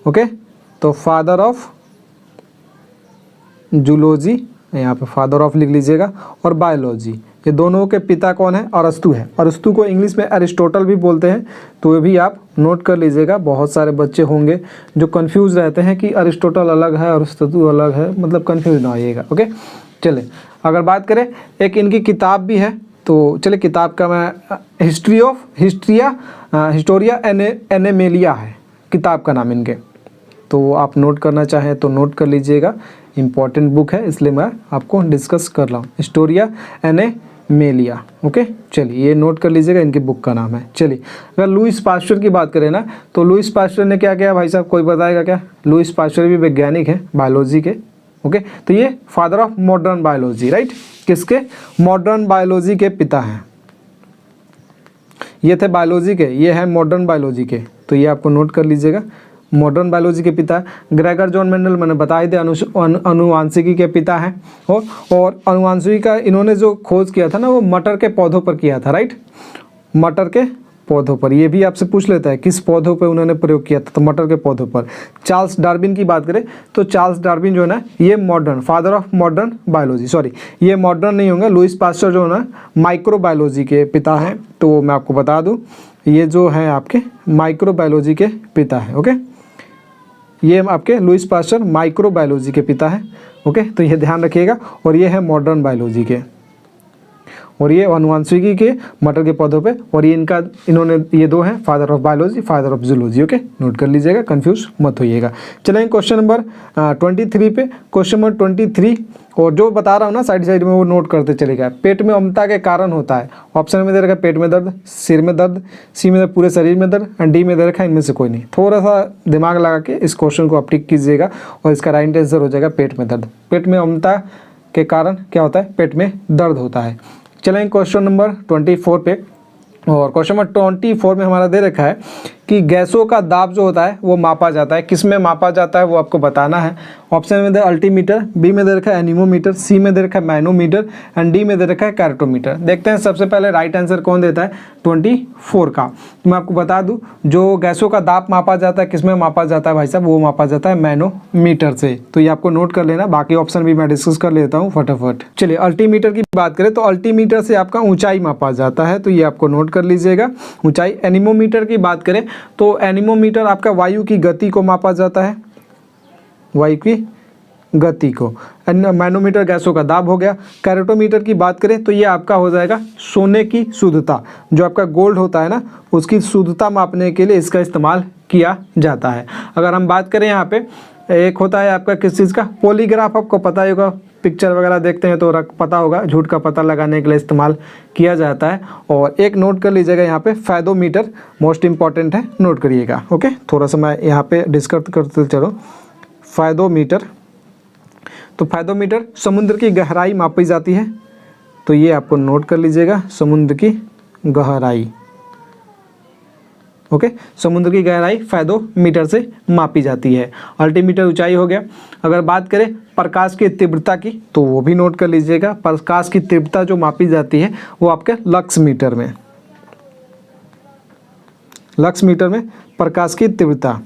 ओके, तो फादर ऑफ जूलॉजी, यहाँ पे फादर ऑफ लिख लीजिएगा, और बायोलॉजी, ये दोनों के पिता कौन है, अरस्तु है। अरस्तु को इंग्लिश में अरिस्टोटल भी बोलते हैं, तो ये भी आप नोट कर लीजिएगा। बहुत सारे बच्चे होंगे जो कंफ्यूज रहते हैं कि अरिस्टोटल अलग है अरस्तु अलग है, मतलब कंफ्यूज ना होइएगा। ओके, चले अगर बात करें, एक इनकी किताब भी है, तो चले किताब का मैं हिस्टोरिया एनेमेलिया है किताब का नाम इनके, तो आप नोट करना चाहें तो नोट कर लीजिएगा। इम्पॉर्टेंट बुक है, इसलिए मैं आपको डिस्कस कर रहा हूँ, हिस्टोरिया एनेमेलिया। ओके, चलिए ये नोट कर लीजिएगा, इनकी बुक का नाम है। चलिए अगर लुईस पास्चर की बात करें ना, तो लुईस पास्चर ने क्या किया भाई साहब, कोई बताएगा क्या? लुईस पास्चर भी वैज्ञानिक हैं बायोलॉजी के। ओके, तो ये father of modern biology, right, किसके? मॉडर्न बायोलॉजी के पिता हैं। ये थे बायोलॉजी के, ये है मॉडर्न बायोलॉजी के, तो ये आपको नोट कर लीजिएगा। मॉडर्न बायोलॉजी के पिता ग्रेगर जॉन मेंडल, मैंने बताए थे अनुवांशिकी के पिता हैं। और अनुवांशिकी का इन्होंने जो खोज किया था ना, वो मटर के पौधों पर किया था, राइट, मटर के पौधों पर। ये भी आपसे पूछ लेता है किस पौधों पे उन्होंने प्रयोग किया था, तो मटर के पौधों पर। चार्ल्स डार्विन की बात करें तो चार्ल्स डार्विन जो है ना, ये modern, father of modern biology, sorry ये मॉडर्न नहीं होंगे। लुईस पास्चर जो है ना, माइक्रोबायोलॉजी के पिता हैं, तो मैं आपको बता दूँ ये जो हैं आपके माइक्रोबायोलॉजी के पिता हैं। ओके, ये आपके लुईस पास्चर माइक्रोबायोलॉजी के पिता हैं। ओके, तो ये ध्यान रखिएगा। और ये है मॉडर्न बायोलॉजी के, और ये अनुवांशिकी के मटर के पौधों पे, और ये इन्होंने ये दो हैं father of biology, father of zoology. Okay, note कर लीजिएगा, कंफ्यूज मत होइएगा। चलेंगे क्वेश्चन नंबर 23 पे। क्वेश्चन नंबर 23, और जो बता रहा हूँ ना साइड में वो नोट करते चलेगा। पेट में अम्लता के कारण होता है। ऑप्शन में दे रखा है पेट में दर्द, सिर में दर्द, सी में पूरे शरीर में दर्द, एंड डी में दे रखा है इनमें से कोई नहीं। थोड़ा सा दिमाग लगा के इस क्वेश्चन को आप टिक कीजिएगा, और इसका राइट आंसर हो जाएगा पेट में दर्द। पेट में अम्लता के कारण क्या होता है, पेट में दर्द होता है। चलेंगे क्वेश्चन नंबर 24 पे। और क्वेश्चन नंबर 24 में हमारा दे रखा है कि गैसों का दाब जो होता है वो मापा जाता है, किस में मापा जाता है वो आपको बताना है। ऑप्शन में दे अल्टीमीटर, बी में दे रखा है एनीमोमीटर, सी में दे रखा है मैनोमीटर, एंड डी में दे रखा है कैरोटोमीटर। देखते हैं सबसे पहले राइट आंसर कौन देता है 24 का। तो मैं आपको बता दूं, जो गैसों का दाब मापा जाता है किस में मापा जाता है भाई साहब, वो मापा जाता है मैनोमीटर से। तो ये आपको नोट कर लेना, बाकी ऑप्शन भी मैं डिस्कस कर लेता हूँ फटाफट। चलिए अल्टीमीटर की बात करें तो अल्टीमीटर से आपका ऊंचाई मापा जाता है, तो ये आपको नोट कर लीजिएगा ऊंचाई। एनीमोमीटर की बात करें तो एनीमोमीटर आपका वायु की गति को मापा जाता है, वायु की गति को। मैनोमीटर गैसों का दाब हो गया। कैरोटोमीटर की बात करें तो ये आपका हो जाएगा सोने की शुद्धता, जो आपका गोल्ड होता है ना, उसकी शुद्धता मापने के लिए इसका इस्तेमाल किया जाता है। अगर हम बात करें यहाँ पे एक होता है आपका किस चीज़ का, पॉलीग्राफ, आपको पता ही होगा, पिक्चर वगैरह देखते हैं तो पता होगा, झूठ का पता लगाने के लिए इस्तेमाल किया जाता है। और एक नोट कर लीजिएगा यहाँ पे फायदोमीटर, मोस्ट इंपॉर्टेंट है, नोट करिएगा। ओके, थोड़ा सा मैं यहाँ पे डिस्कस करते चलो। फायदोमीटर, तो फायदोमीटर समुद्र की गहराई मापी जाती है, तो ये आपको नोट कर लीजिएगा, समुद्र की गहराई। ओके, समुद्र की गहराई फायदोमीटर से मापी जाती है। अल्टीमीटर ऊंचाई हो गया। अगर बात करें प्रकाश की तीव्रता की, तो वो भी नोट कर लीजिएगा। प्रकाश की तीव्रता जो मापी जाती है वो आपके लक्स मीटर में, लक्स मीटर में प्रकाश की तीव्रता।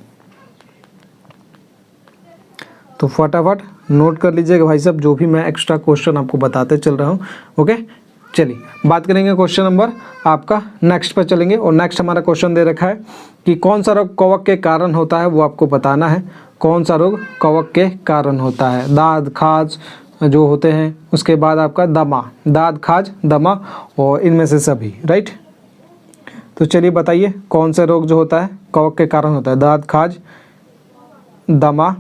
तो फटाफट नोट कर लीजिएगा भाई साहब, जो भी मैं एक्स्ट्रा क्वेश्चन आपको बताते चल रहा हूँ। ओके, चलिए बात करेंगे क्वेश्चन नंबर आपका नेक्स्ट पर चलेंगे। और नेक्स्ट हमारा क्वेश्चन दे रखा है कि कौन सा रोग कवक के कारण होता है, वो आपको बताना है। कौन सा रोग कवक के कारण होता है? दाद, खाज जो होते हैं, उसके बाद आपका दमा, दाद, खाज, दमा, और इनमें से सभी, राइट। तो चलिए बताइए कौन सा रोग जो होता है कवक के कारण होता है? दाद, खाज, दमा,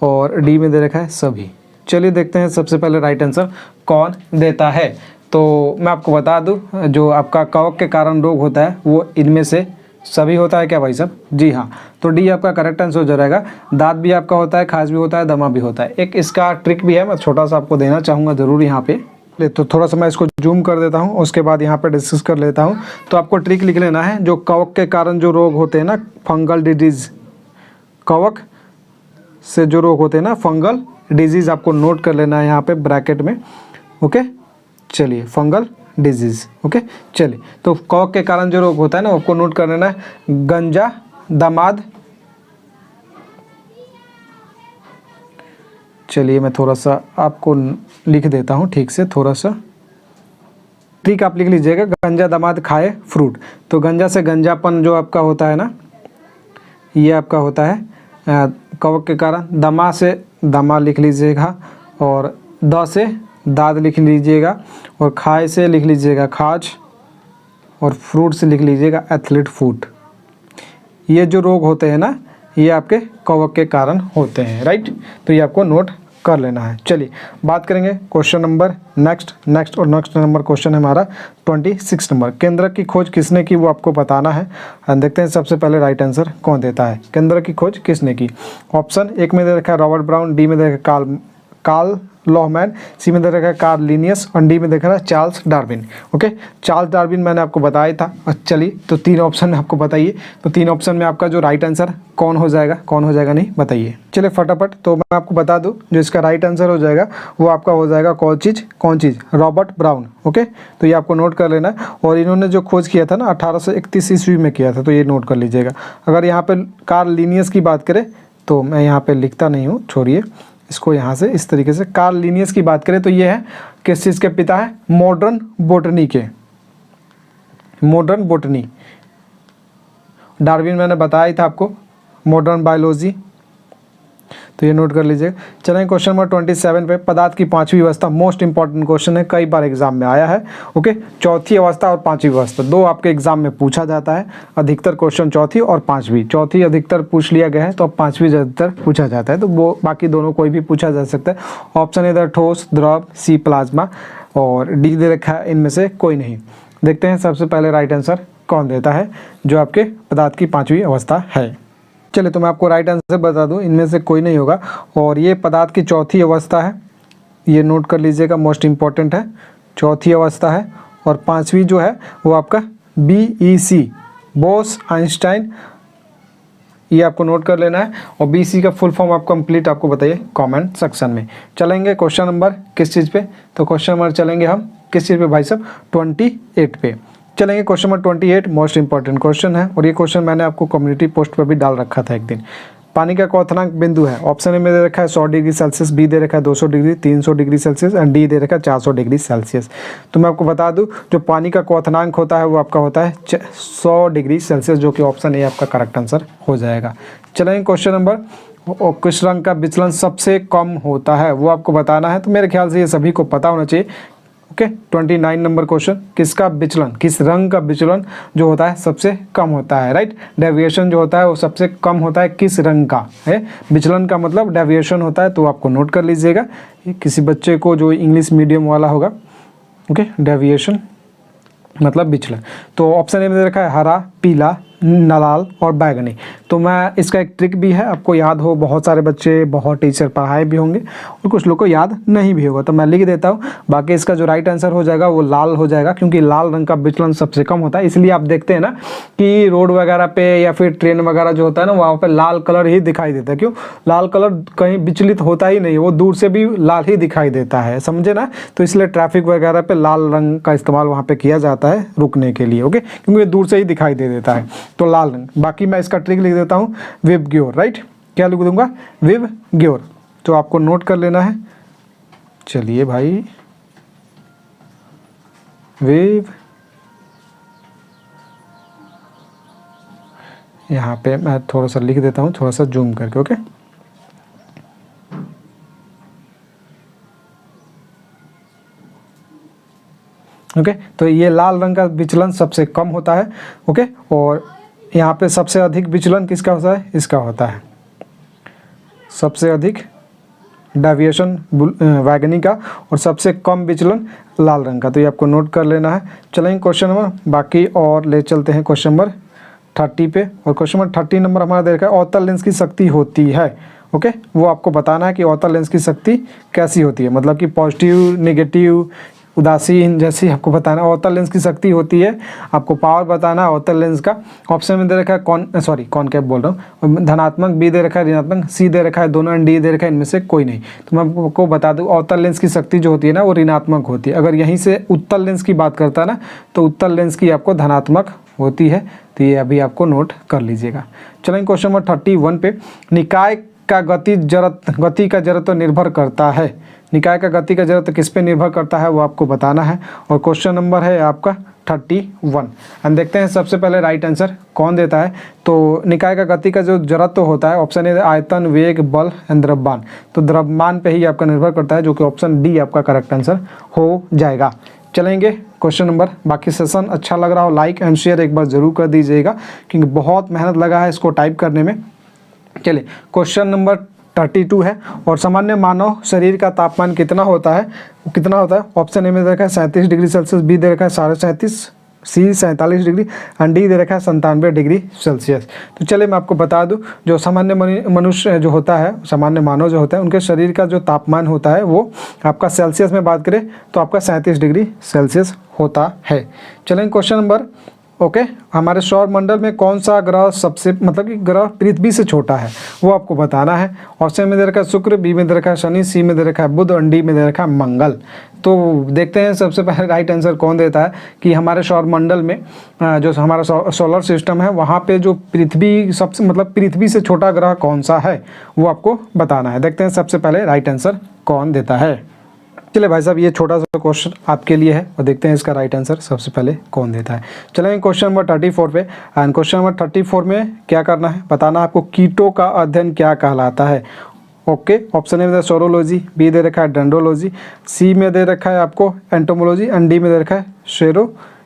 और डी में दे रखा है सभी। चलिए देखते हैं सबसे पहले राइट आंसर कौन देता है। तो मैं आपको बता दूं, जो आपका कवक के कारण रोग होता है वो इनमें से सभी होता है क्या भाई साहब? जी हाँ, तो डी आपका करेक्ट आंसर हो जाएगा। दांत भी आपका होता है, खाज भी होता है, दमा भी होता है। एक इसका ट्रिक भी है, मैं छोटा सा आपको देना चाहूँगा ज़रूर यहाँ पे। तो थोड़ा सा मैं इसको जूम कर देता हूँ, उसके बाद यहाँ पे डिस्कस कर लेता हूँ। तो आपको ट्रिक लिख लेना है, जो कवक के कारण जो रोग होते हैं ना, फंगल डिजीज़, कवक से जो रोग होते हैं ना, फंगल डिजीज़, आपको नोट कर लेना है यहाँ पे ब्रैकेट में। ओके, चलिए फंगल डिजीज़। ओके, चलिए तो कवक के कारण जो रोग होता है ना, आपको नोट कर लेना है गंजा, दमाद। चलिए मैं थोड़ा सा आपको लिख देता हूँ ठीक से, थोड़ा सा ठीक आप लिख लीजिएगा। गंजा, दमाद, खाए, फ्रूट। तो गंजा से गंजापन जो आपका होता है ना, ये आपका होता है कवक के कारण। दमा से दमा लिख लीजिएगा, और द से दाद लिख लीजिएगा, और खाए से लिख लीजिएगा खाज, और फ्रूट से लिख लीजिएगा एथलीट फूड। ये जो रोग होते हैं ना, ये आपके कवक के कारण होते हैं, राइट। तो ये आपको नोट कर लेना है। चलिए बात करेंगे question number next number question है हमारा 26 नंबर। केंद्रक की खोज किसने की, वो आपको बताना है। देखते हैं सबसे पहले राइट आंसर कौन देता है। केंद्रक की खोज किसने की? ऑप्शन एक में दे रखा है रॉबर्ट ब्राउन, डी में दे रखा है कार्ल लोहमैन, सी में दे रखा है कार्ल लिनियस, और डी में देखा है Charles Darwin. Okay, Charles Darwin मैंने आपको बताया था। चलिए तो तीन ऑप्शन में आपको बताइए, तो तीन ऑप्शन में आपका जो राइट आंसर कौन हो जाएगा नहीं बताइए। चलिए फटाफट, तो मैं आपको बता दूं, जो इसका राइट आंसर हो जाएगा वो आपका हो जाएगा कौन चीज़ रॉबर्ट ब्राउन। ओके, तो ये आपको नोट कर लेना है। और इन्होंने जो खोज किया था ना 1831 ईस्वी में किया था, तो ये नोट कर लीजिएगा। अगर यहाँ पे कार्ल लिनियस की बात करें, तो मैं यहाँ पे लिखता नहीं हूँ, छोड़िए इसको यहाँ से। इस तरीके से कार्ल लिनियस की बात करें तो ये है किस चीज़ के पिता है? मॉडर्न बोटनी के, मॉडर्न बोटनी। डार्विन मैंने बताया ही था आपको, मॉडर्न बायोलॉजी। तो ये नोट कर लीजिए। चलें क्वेश्चन नंबर 27 पे, पदार्थ की पांचवी अवस्था, मोस्ट इंपॉर्टेंट क्वेश्चन है, कई बार एग्जाम में आया है। ओके, चौथी अवस्था और पांचवी अवस्था दो आपके एग्जाम में पूछा जाता है। अधिकतर क्वेश्चन चौथी और पांचवी, चौथी अधिकतर पूछ लिया गया है, तो अब पांचवी ज़्यादातर पूछा जाता है। तो वो बाकी दोनों कोई भी पूछा जा सकता है। ऑप्शन इधर ठोस, द्रव, सी प्लाज्मा, और डी दे रखा है इनमें से कोई नहीं। देखते हैं सबसे पहले राइट आंसर कौन देता है, जो आपके पदार्थ की पांचवी अवस्था है। चलिए तो मैं आपको राइट आंसर बता दूं, इनमें से कोई नहीं होगा। और ये पदार्थ की चौथी अवस्था है, ये नोट कर लीजिएगा, मोस्ट इंपॉर्टेंट है, चौथी अवस्था है। और पांचवी जो है वो आपका BEC, बोस आइंस्टाइन, ये आपको नोट कर लेना है। और BC का फुल फॉर्म आप कंप्लीट आपको बताइए कमेंट सेक्शन में। चलेंगे क्वेश्चन नंबर किस चीज़ पे, तो क्वेश्चन नंबर चलेंगे हम किस चीज़ पे भाई साहब? 28 पे चलेंगे। Question number 28 most important question है, और ये क्वेश्चन मैंने आपको कम्युनिटी पोस्ट पर भी डाल रखा था एक दिन। पानी का क्वथनांक बिंदु है, ऑप्शन ए में दे रखा है 100 डिग्री सेल्सियस, बी दे रखा है 200 degree, 300 degree Celsius, and D दे रखा है 400 डिग्री सेल्सियस। तो मैं आपको बता दूं, जो पानी का क्वथनांक होता है वो आपका होता है 100 डिग्री सेल्सियस, जो कि ऑप्शन ए आपका करेक्ट आंसर हो जाएगा। चलेंगे क्वेश्चन नंबर, किस रंग का विचलन सबसे कम होता है, वो आपको बताना है। तो मेरे ख्याल से ये सभी को पता होना चाहिए। ओके 29 नंबर क्वेश्चन, किसका विचलन, किस रंग का विचलन जो होता है सबसे कम होता है, राइट। डेविएशन जो होता है वो सबसे कम होता है किस रंग का है, विचलन का मतलब डेविएशन होता है, तो आपको नोट कर लीजिएगा। किसी बच्चे को जो इंग्लिश मीडियम वाला होगा, ओके, डेविएशन मतलब विचलन। तो ऑप्शन ए में दे रखा है हरा, पीला, लाल और बैगनी। तो मैं इसका एक ट्रिक भी है, आपको याद हो, बहुत सारे बच्चे, बहुत टीचर पढ़ाए भी होंगे और कुछ लोग को याद नहीं भी होगा, तो मैं लिख देता हूँ। बाकी इसका जो राइट आंसर हो जाएगा वो लाल हो जाएगा, क्योंकि लाल रंग का विचलन सबसे कम होता है। इसलिए आप देखते हैं ना कि रोड वगैरह पे या फिर ट्रेन वगैरह जो होता है ना, वहाँ पर लाल कलर ही दिखाई देता है। क्यों? लाल कलर कहीं विचलित होता ही नहीं, वो दूर से भी लाल ही दिखाई देता है, समझे ना। तो इसलिए ट्रैफिक वगैरह पे लाल रंग का इस्तेमाल वहाँ पे किया जाता है रुकने के लिए, ओके, क्योंकि दूर से ही दिखाई दे देता है, तो लाल रंग। बाकी मैं इसका ट्रिक लिख देता हूँ, विबग्योर, राइट। क्या लिख दूंगा? विबग्योर। तो आपको नोट कर लेना है। चलिए भाई, विब, यहाँ पे मैं थोड़ा सा लिख देता हूँ, थोड़ा सा जूम करके, ओके। ओके, तो ये लाल रंग का विचलन सबसे कम होता है, ओके। और यहाँ पे सबसे अधिक विचलन किसका होता है? इसका होता है सबसे अधिक डेविएशन बैगनी का, और सबसे कम विचलन लाल रंग का। तो ये आपको नोट कर लेना है। चलेंगे क्वेश्चन नंबर बाकी और ले चलते हैं क्वेश्चन नंबर 30 पे। और क्वेश्चन नंबर 30 नंबर हमारा दे रखा है अवतल लेंस की शक्ति होती है, ओके। वो आपको बताना है कि अवतल लेंस की शक्ति कैसी होती है, मतलब कि पॉजिटिव, नेगेटिव, उदासीन, जैसी आपको बताना। अवतल लेंस की शक्ति होती है, आपको पावर बताना अवतल लेंस का। ऑप्शन में दे रखा है कॉनकेव बोल रहा हूँ, धनात्मक, बी दे रखा है ऋणात्मक, सी दे रखा है दोनों, डी दे रखा है इनमें से कोई नहीं। तो मैं आपको बता दूँ अवतल लेंस की शक्ति जो होती है ना वो ऋणात्मक होती है। अगर यहीं से उत्तल लेंस की बात करता है ना, तो उत्तल लेंस की आपको धनात्मक होती है। तो ये अभी आपको नोट कर लीजिएगा। चलेंगे क्वेश्चन नंबर 31 पे। निकाय का गति का जड़त्व निर्भर करता है। निकाय का गति का जड़त्व किस पे निर्भर करता है वो आपको बताना है। और क्वेश्चन नंबर है आपका 31। हम देखते हैं सबसे पहले राइट आंसर कौन देता है। तो निकाय का गति का जो जड़त्व होता है, ऑप्शन ए आयतन, वेग, बल एंड द्रव्यमान। तो द्रव्यमान पे ही आपका निर्भर करता है, जो कि ऑप्शन डी आपका करेक्ट आंसर हो जाएगा। चलेंगे क्वेश्चन नंबर। बाकी सेशन अच्छा लग रहा हो लाइक एंड शेयर एक बार जरूर कर दीजिएगा, क्योंकि बहुत मेहनत लगा है इसको टाइप करने में। चलिए क्वेश्चन नंबर 32 है। और सामान्य मानव शरीर का तापमान कितना होता है? वो कितना होता है? ऑप्शन ए में दे रखा है 37 डिग्री सेल्सियस, बी दे रखा है 37.5, सी 47 डिग्री एंड डी दे रखा है 97 डिग्री सेल्सियस। तो चलिए मैं आपको बता दूं, जो सामान्य मनुष्य जो होता है, सामान्य मानव जो होता है, उनके शरीर का जो तापमान होता है वो आपका सेल्सियस में बात करें तो आपका 37 डिग्री सेल्सियस होता है। चलेंगे क्वेश्चन नंबर, ओके। हमारे सौर मंडल में कौन सा ग्रह सबसे, मतलब कि ग्रह पृथ्वी से छोटा है, वो आपको बताना है। ऑप्शन में दे रखा है शुक्र, बी में दे रखा है शनि, सी में दे रखा है बुध और डी में दे रखा है मंगल। तो देखते हैं सबसे पहले राइट आंसर कौन देता है कि हमारे सौर मंडल में जो हमारा सोलर सिस्टम है वहाँ पे जो पृथ्वी सबसे, मतलब पृथ्वी से छोटा ग्रह कौन सा है वो आपको बताना है। देखते हैं सबसे पहले राइट आंसर कौन देता है। चलिए भाई साहब, ये छोटा सा क्वेश्चन आपके लिए है और देखते हैं इसका राइट आंसर सबसे पहले कौन देता है। चलेंगे क्वेश्चन नंबर 34 पे। एंड क्वेश्चन नंबर 34 में क्या करना है बताना, आपको कीटों का अध्ययन क्या कहलाता है। ओके, ऑप्शन ए में दे सोरोलॉजी, बी दे रखा है डेंड्रोलॉजी, सी में दे रखा है आपको एंटोमोलॉजी एंड डी में दे रखा है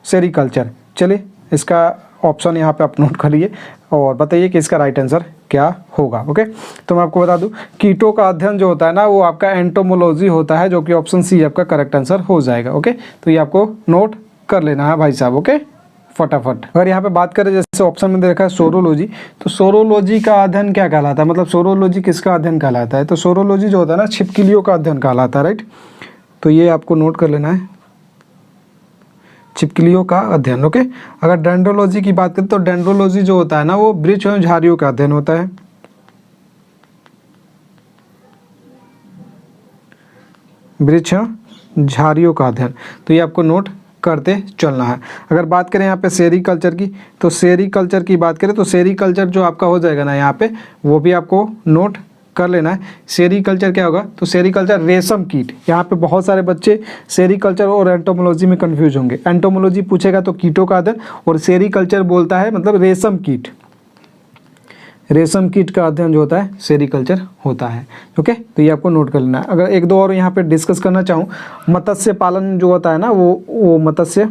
सेरिकल्चर। चलिए इसका ऑप्शन यहाँ पे आप नोट करिए और बताइए कि इसका राइट आंसर क्या होगा। ओके, तो मैं आपको बता दूं कीटों का अध्ययन जो होता है ना वो आपका एंटोमोलॉजी होता है, जो कि ऑप्शन सी आपका करेक्ट आंसर हो जाएगा। ओके, तो ये आपको नोट कर लेना है भाई साहब। ओके, फटाफट। अगर यहाँ पे बात करें जैसे ऑप्शन में दे रखा है सोरोलॉजी, तो सोरोलॉजी का अध्ययन क्या कहलाता है, मतलब सोरोलॉजी किसका अध्ययन कहलाता है? तो सोरोलॉजी जो होता है ना छिपकलियों का अध्ययन कहलाता है, राइट। तो ये आपको नोट कर लेना है, छिपकलियों का अध्ययन। ओके, अगर डेंड्रोलॉजी की बात करें तो डेंड्रोलॉजी जो होता है ना वो वृक्ष एवं झाड़ियों का अध्ययन होता है। वृक्ष एवं झाड़ियों का अध्ययन, तो ये आपको नोट करते चलना है। अगर बात करें यहाँ पे सेरीकल्चर की, तो सेरीकल्चर की बात करें तो सेरीकल्चर जो आपका हो जाएगा ना यहाँ पे, वो भी आपको नोट कर लेना है। सेरीकल्चर क्या होगा? तो सेरीकल्चर रेशम कीट। यहाँ पे बहुत सारे बच्चे सेरीकल्चर और एंटोमोलॉजी में कंफ्यूज होंगे। एंटोमोलॉजी पूछेगा तो कीटों का अध्ययन, और सेरीकल्चर बोलता है मतलब रेशम कीट। रेशम कीट का अध्ययन जो होता है सेरीकल्चर होता है। ओके, तो ये आपको नोट कर लेना है। अगर एक दो और यहाँ पे डिस्कस करना चाहूँ, मत्स्य पालन जो होता है ना, वो मत्स्य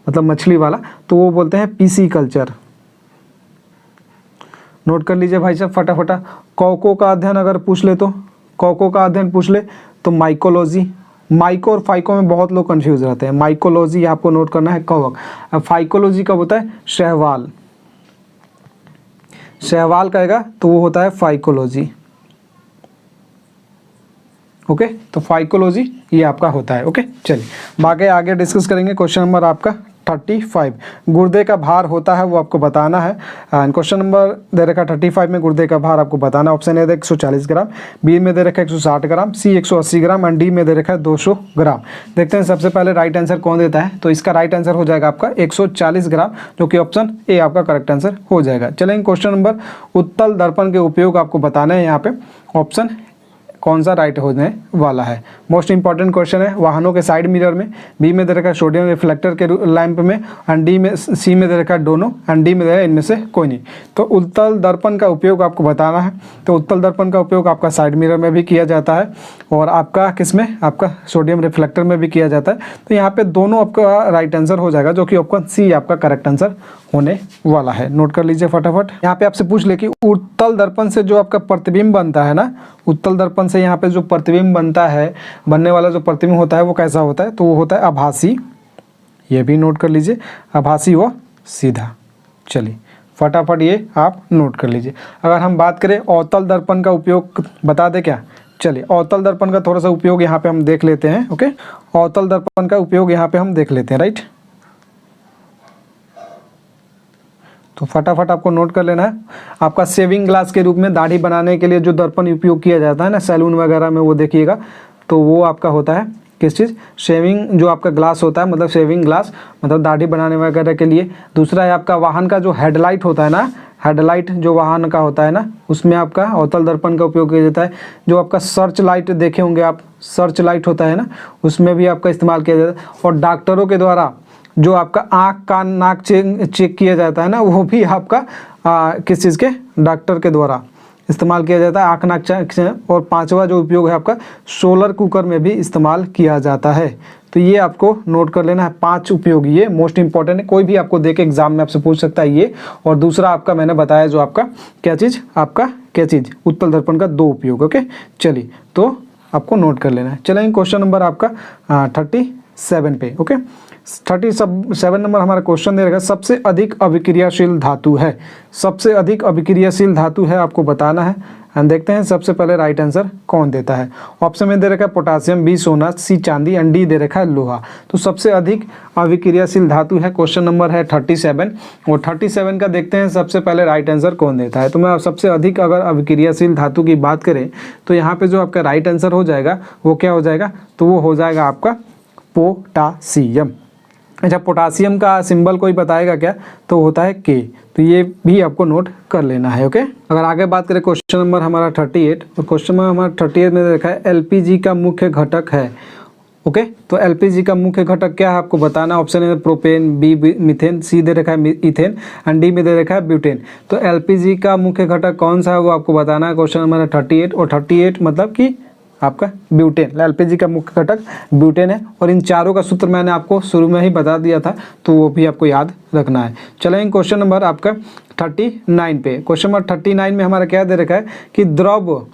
मतलब मछली वाला, तो वो बोलते हैं पीसी कल्चर। नोट कर लीजिए भाई साहब फटाफट। कौको का अध्ययन अगर पूछ ले तो, कौको का अध्ययन पूछ ले तो माइकोलॉजी। माइको और फाइको में बहुत लोग कंफ्यूज रहते हैं। माइकोलॉजी आपको नोट करना है कवक। अब फाइकोलॉजी कब होता है? शैवाल। शैवाल कहेगा तो वो होता है फाइकोलॉजी। ओके, तो फाइकोलॉजी ये आपका होता है। ओके, चलिए बाकी आगे डिस्कस करेंगे। क्वेश्चन नंबर आपका 35, गुर्दे का भार होता है वो आपको बताना है। क्वेश्चन नंबर दे रखा 35 में गुर्दे का भार आपको बताना है। ऑप्शन ए 140 ग्राम, बी में दे रखा है 160 ग्राम, सी 180 ग्राम एंड डी में दे रखा है 200 ग्राम। देखते हैं सबसे पहले राइट आंसर कौन देता है। तो इसका राइट आंसर हो जाएगा आपका 140 ग्राम, जो कि ऑप्शन ए आपका करेक्ट आंसर हो जाएगा। चलेंगे क्वेश्चन नंबर, उत्तल दर्पण के उपयोग आपको बताना है। यहाँ पे ऑप्शन कौन सा राइट होने वाला है। मोस्ट इंपॉर्टेंट क्वेश्चन है। वाहनों के साइड मिरर में, बी में दे रखा है सोडियम रिफ्लेक्टर के लैंप में, एंड डी में, सी में दे रखा है दोनों, एंड डी में दे रखा है इनमें से कोई नहीं। तो उत्तल दर्पण का उपयोग आपको बताना है। तो उत्तल दर्पण का उपयोग आपका साइड मिरर में भी किया जाता है और आपका किस में, आपका सोडियम रिफ्लेक्टर में भी किया जाता है। तो यहाँ पे दोनों आपका राइट आंसर हो जाएगा, जो कि ऑप्शन सी आपका करेक्ट आंसर होने वाला है। नोट कर लीजिए फटाफट। यहाँ पे आपसे पूछ ले कि उत्तल दर्पण से जो आपका प्रतिबिंब बनता है ना, उत्तल दर्पण से यहाँ पे जो प्रतिबिंब बनता है, बनने वाला जो प्रतिबिंब होता है वो कैसा होता है? तो वो होता है आभासी। ये भी नोट कर लीजिए, आभासी व सीधा। चलिए फटाफट ये आप नोट कर लीजिए। अगर हम बात करें अवतल दर्पण का उपयोग बता दें क्या? चलिए अवतल दर्पण का थोड़ा सा उपयोग यहाँ पे हम देख लेते हैं। ओके, अवतल दर्पण का उपयोग यहाँ पे हम देख लेते हैं। राइट, तो फटाफट आपको नोट कर लेना है। आपका सेविंग ग्लास के रूप में दाढ़ी बनाने के लिए जो दर्पण उपयोग किया जाता है ना सैलून वगैरह में, वो देखिएगा, तो वो आपका होता है किस चीज़? शेविंग जो आपका ग्लास होता है, मतलब शेविंग ग्लास, मतलब दाढ़ी बनाने वगैरह के लिए। दूसरा है आपका वाहन का जो हेडलाइट होता है ना, हेडलाइट जो वाहन का होता है ना, उसमें आपका अवतल दर्पण का उपयोग किया जाता है। जो आपका सर्च लाइट देखे होंगे आप, सर्च लाइट होता है ना, उसमें भी आपका इस्तेमाल किया जाता है। और डॉक्टरों के द्वारा जो आपका आँख कान नाक चेक किया जाता है ना, वो भी आपका किस चीज़ के? डॉक्टर के द्वारा इस्तेमाल किया जाता है, आँख नाक चेक। और पांचवा जो उपयोग है आपका सोलर कुकर में भी इस्तेमाल किया जाता है। तो ये आपको नोट कर लेना है, 5 उपयोग, ये मोस्ट इंपॉर्टेंट है। कोई भी आपको देके एग्जाम में आपसे पूछ सकता है ये। और दूसरा आपका मैंने बताया जो आपका क्या चीज़, आपका क्या चीज़? उत्तल दर्पण का 2 उपयोग। ओके, चलिए तो आपको नोट कर लेना है। चलेंगे क्वेश्चन नंबर आपका 37 पे। ओके, 37 नंबर हमारा क्वेश्चन दे रखा है, सबसे अधिक अभिक्रियाशील धातु है। सबसे अधिक अभिक्रियाशील धातु है आपको बताना है। एंड देखते हैं सबसे पहले राइट आंसर कौन देता है। ऑप्शन में दे रखा है पोटासियम, बी सोना, सी चांदी एंड डी दे रखा है लोहा। तो सबसे अधिक अभिक्रियाशील धातु है। क्वेश्चन नंबर है 37 और 37 का देखते हैं सबसे पहले राइट आंसर कौन देता है। तो मैं सबसे अधिक अगर अभिक्रियाशील धातु की बात करें तो यहाँ पे जो आपका राइट आंसर हो जाएगा वो क्या हो जाएगा? तो वो हो जाएगा आपका पोटासियम। अच्छा, पोटासियम का सिंबल कोई बताएगा क्या? तो होता है के। तो ये भी आपको नोट कर लेना है। ओके, अगर आगे बात करें क्वेश्चन नंबर हमारा 38, और क्वेश्चन नंबर हमारा 38 में देखा है एलपीजी का मुख्य घटक है। ओके, तो एलपीजी का मुख्य घटक क्या है आपको बताना। ऑप्शन है प्रोपेन, बी मीथेन, सी दे रखा है इथेन एंड डी में दे रखा है ब्यूटेन। तो एलपीजी का मुख्य घटक कौन सा है वो आपको बताना है। क्वेश्चन नंबर 38 और 38 मतलब कि आपका ब्यूटेन। एलपीजी का मुख्य घटक ब्यूटेन है। और इन चारों का सूत्र मैंने आपको शुरू में ही बता दिया था, तो वो भी आपको याद रखना है। चलेंगे क्वेश्चन नंबर आपका 39 पे। क्वेश्चन नंबर 39 में हमारा क्या दे रखा है कि द्रव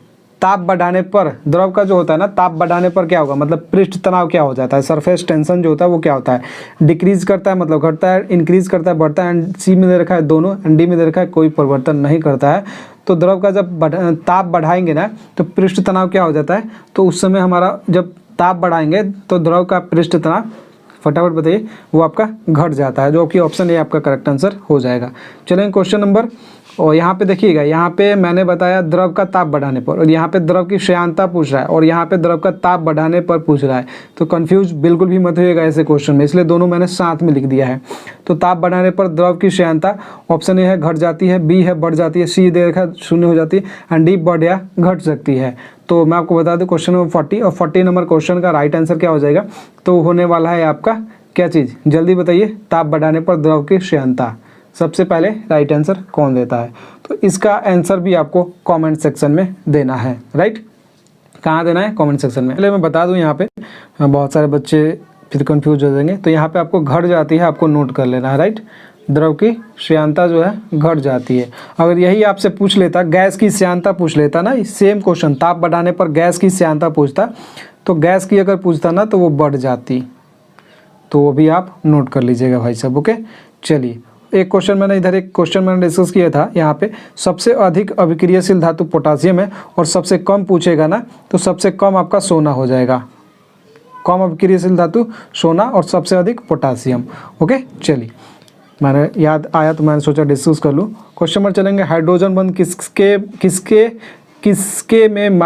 ताप बढ़ाने पर, द्रव का जो होता है ना ताप बढ़ाने पर क्या होगा, मतलब पृष्ठ तनाव क्या हो जाता है, सरफेस टेंशन जो होता है वो क्या होता है? डिक्रीज करता है, मतलब घटता है, इंक्रीज करता है, बढ़ता है। एंड सी में दे रखा है दोनों, एंड डी में दे रखा है कोई परिवर्तन नहीं करता है। तो द्रव का जब ताप बढ़ाएंगे ना तो पृष्ठ तनाव क्या हो जाता है? तो उस समय हमारा जब ताप बढ़ाएंगे तो द्रव का पृष्ठ तनाव, फटाफट बताइए, वो आपका घट जाता है, जो कि ऑप्शन ए आपका करेक्ट आंसर हो जाएगा। चलेंगे क्वेश्चन नंबर, और यहाँ पे देखिएगा, यहाँ पे मैंने बताया द्रव का ताप बढ़ाने पर, और यहाँ पे द्रव की श्यानता पूछ रहा है, और यहाँ पे द्रव का ताप बढ़ाने पर पूछ रहा है। तो कंफ्यूज बिल्कुल भी मत होइएगा ऐसे क्वेश्चन में, इसलिए दोनों मैंने साथ में लिख दिया है। तो ताप बढ़ाने पर द्रव की श्यानता, ऑप्शन ए है घट जाती है, बी है बढ़ जाती है, सी दे रखा शून्य हो जाती है, एंड डी बढ़ या घट सकती है। तो मैं आपको बता दूं क्वेश्चन नंबर 40 और 40 नंबर क्वेश्चन का राइट आंसर क्या हो जाएगा? तो होने वाला है आपका क्या चीज़, जल्दी बताइए। ताप बढ़ाने पर द्रव की श्यानता। सबसे पहले राइट आंसर कौन देता है? तो तो इसका आंसर भी आपको कमेंट सेक्शन में देना है, राइट। कहाँ देना है? कमेंट सेक्शन में। पहले मैं बता दूं, यहाँ पे बहुत सारे बच्चे फिर कंफ्यूज हो जाएंगे, तो यहाँ पे आपको घट जाती है, आपको नोट कर लेना है, राइट। द्रव की श्यानता जो है घट जाती है। अगर यही आपसे पूछ लेता, गैस की श्यानता पूछ लेता ना, सेम क्वेश्चन, ताप बढ़ाने पर गैस की श्यानता पूछता, तो गैस की अगर पूछता ना तो वो बढ़ जाती, तो वो भी आप नोट कर लीजिएगा भाई साहब, ओके। चलिए, एक क्वेश्चन मैंने डिस्कस किया था, यहाँ पे सबसे अधिक अभिक्रियाशील धातु पोटासियम है और सबसे कम पूछेगा ना तो सबसे कम आपका सोना हो जाएगा। कम अभिक्रियाशील धातु सोना और सबसे अधिक पोटासियम, ओके। चलिए, मैंने याद आया तो मैंने सोचा डिस्कस कर लूँ। क्वेश्चन नंबर चलेंगे, हाइड्रोजन बंध किसके में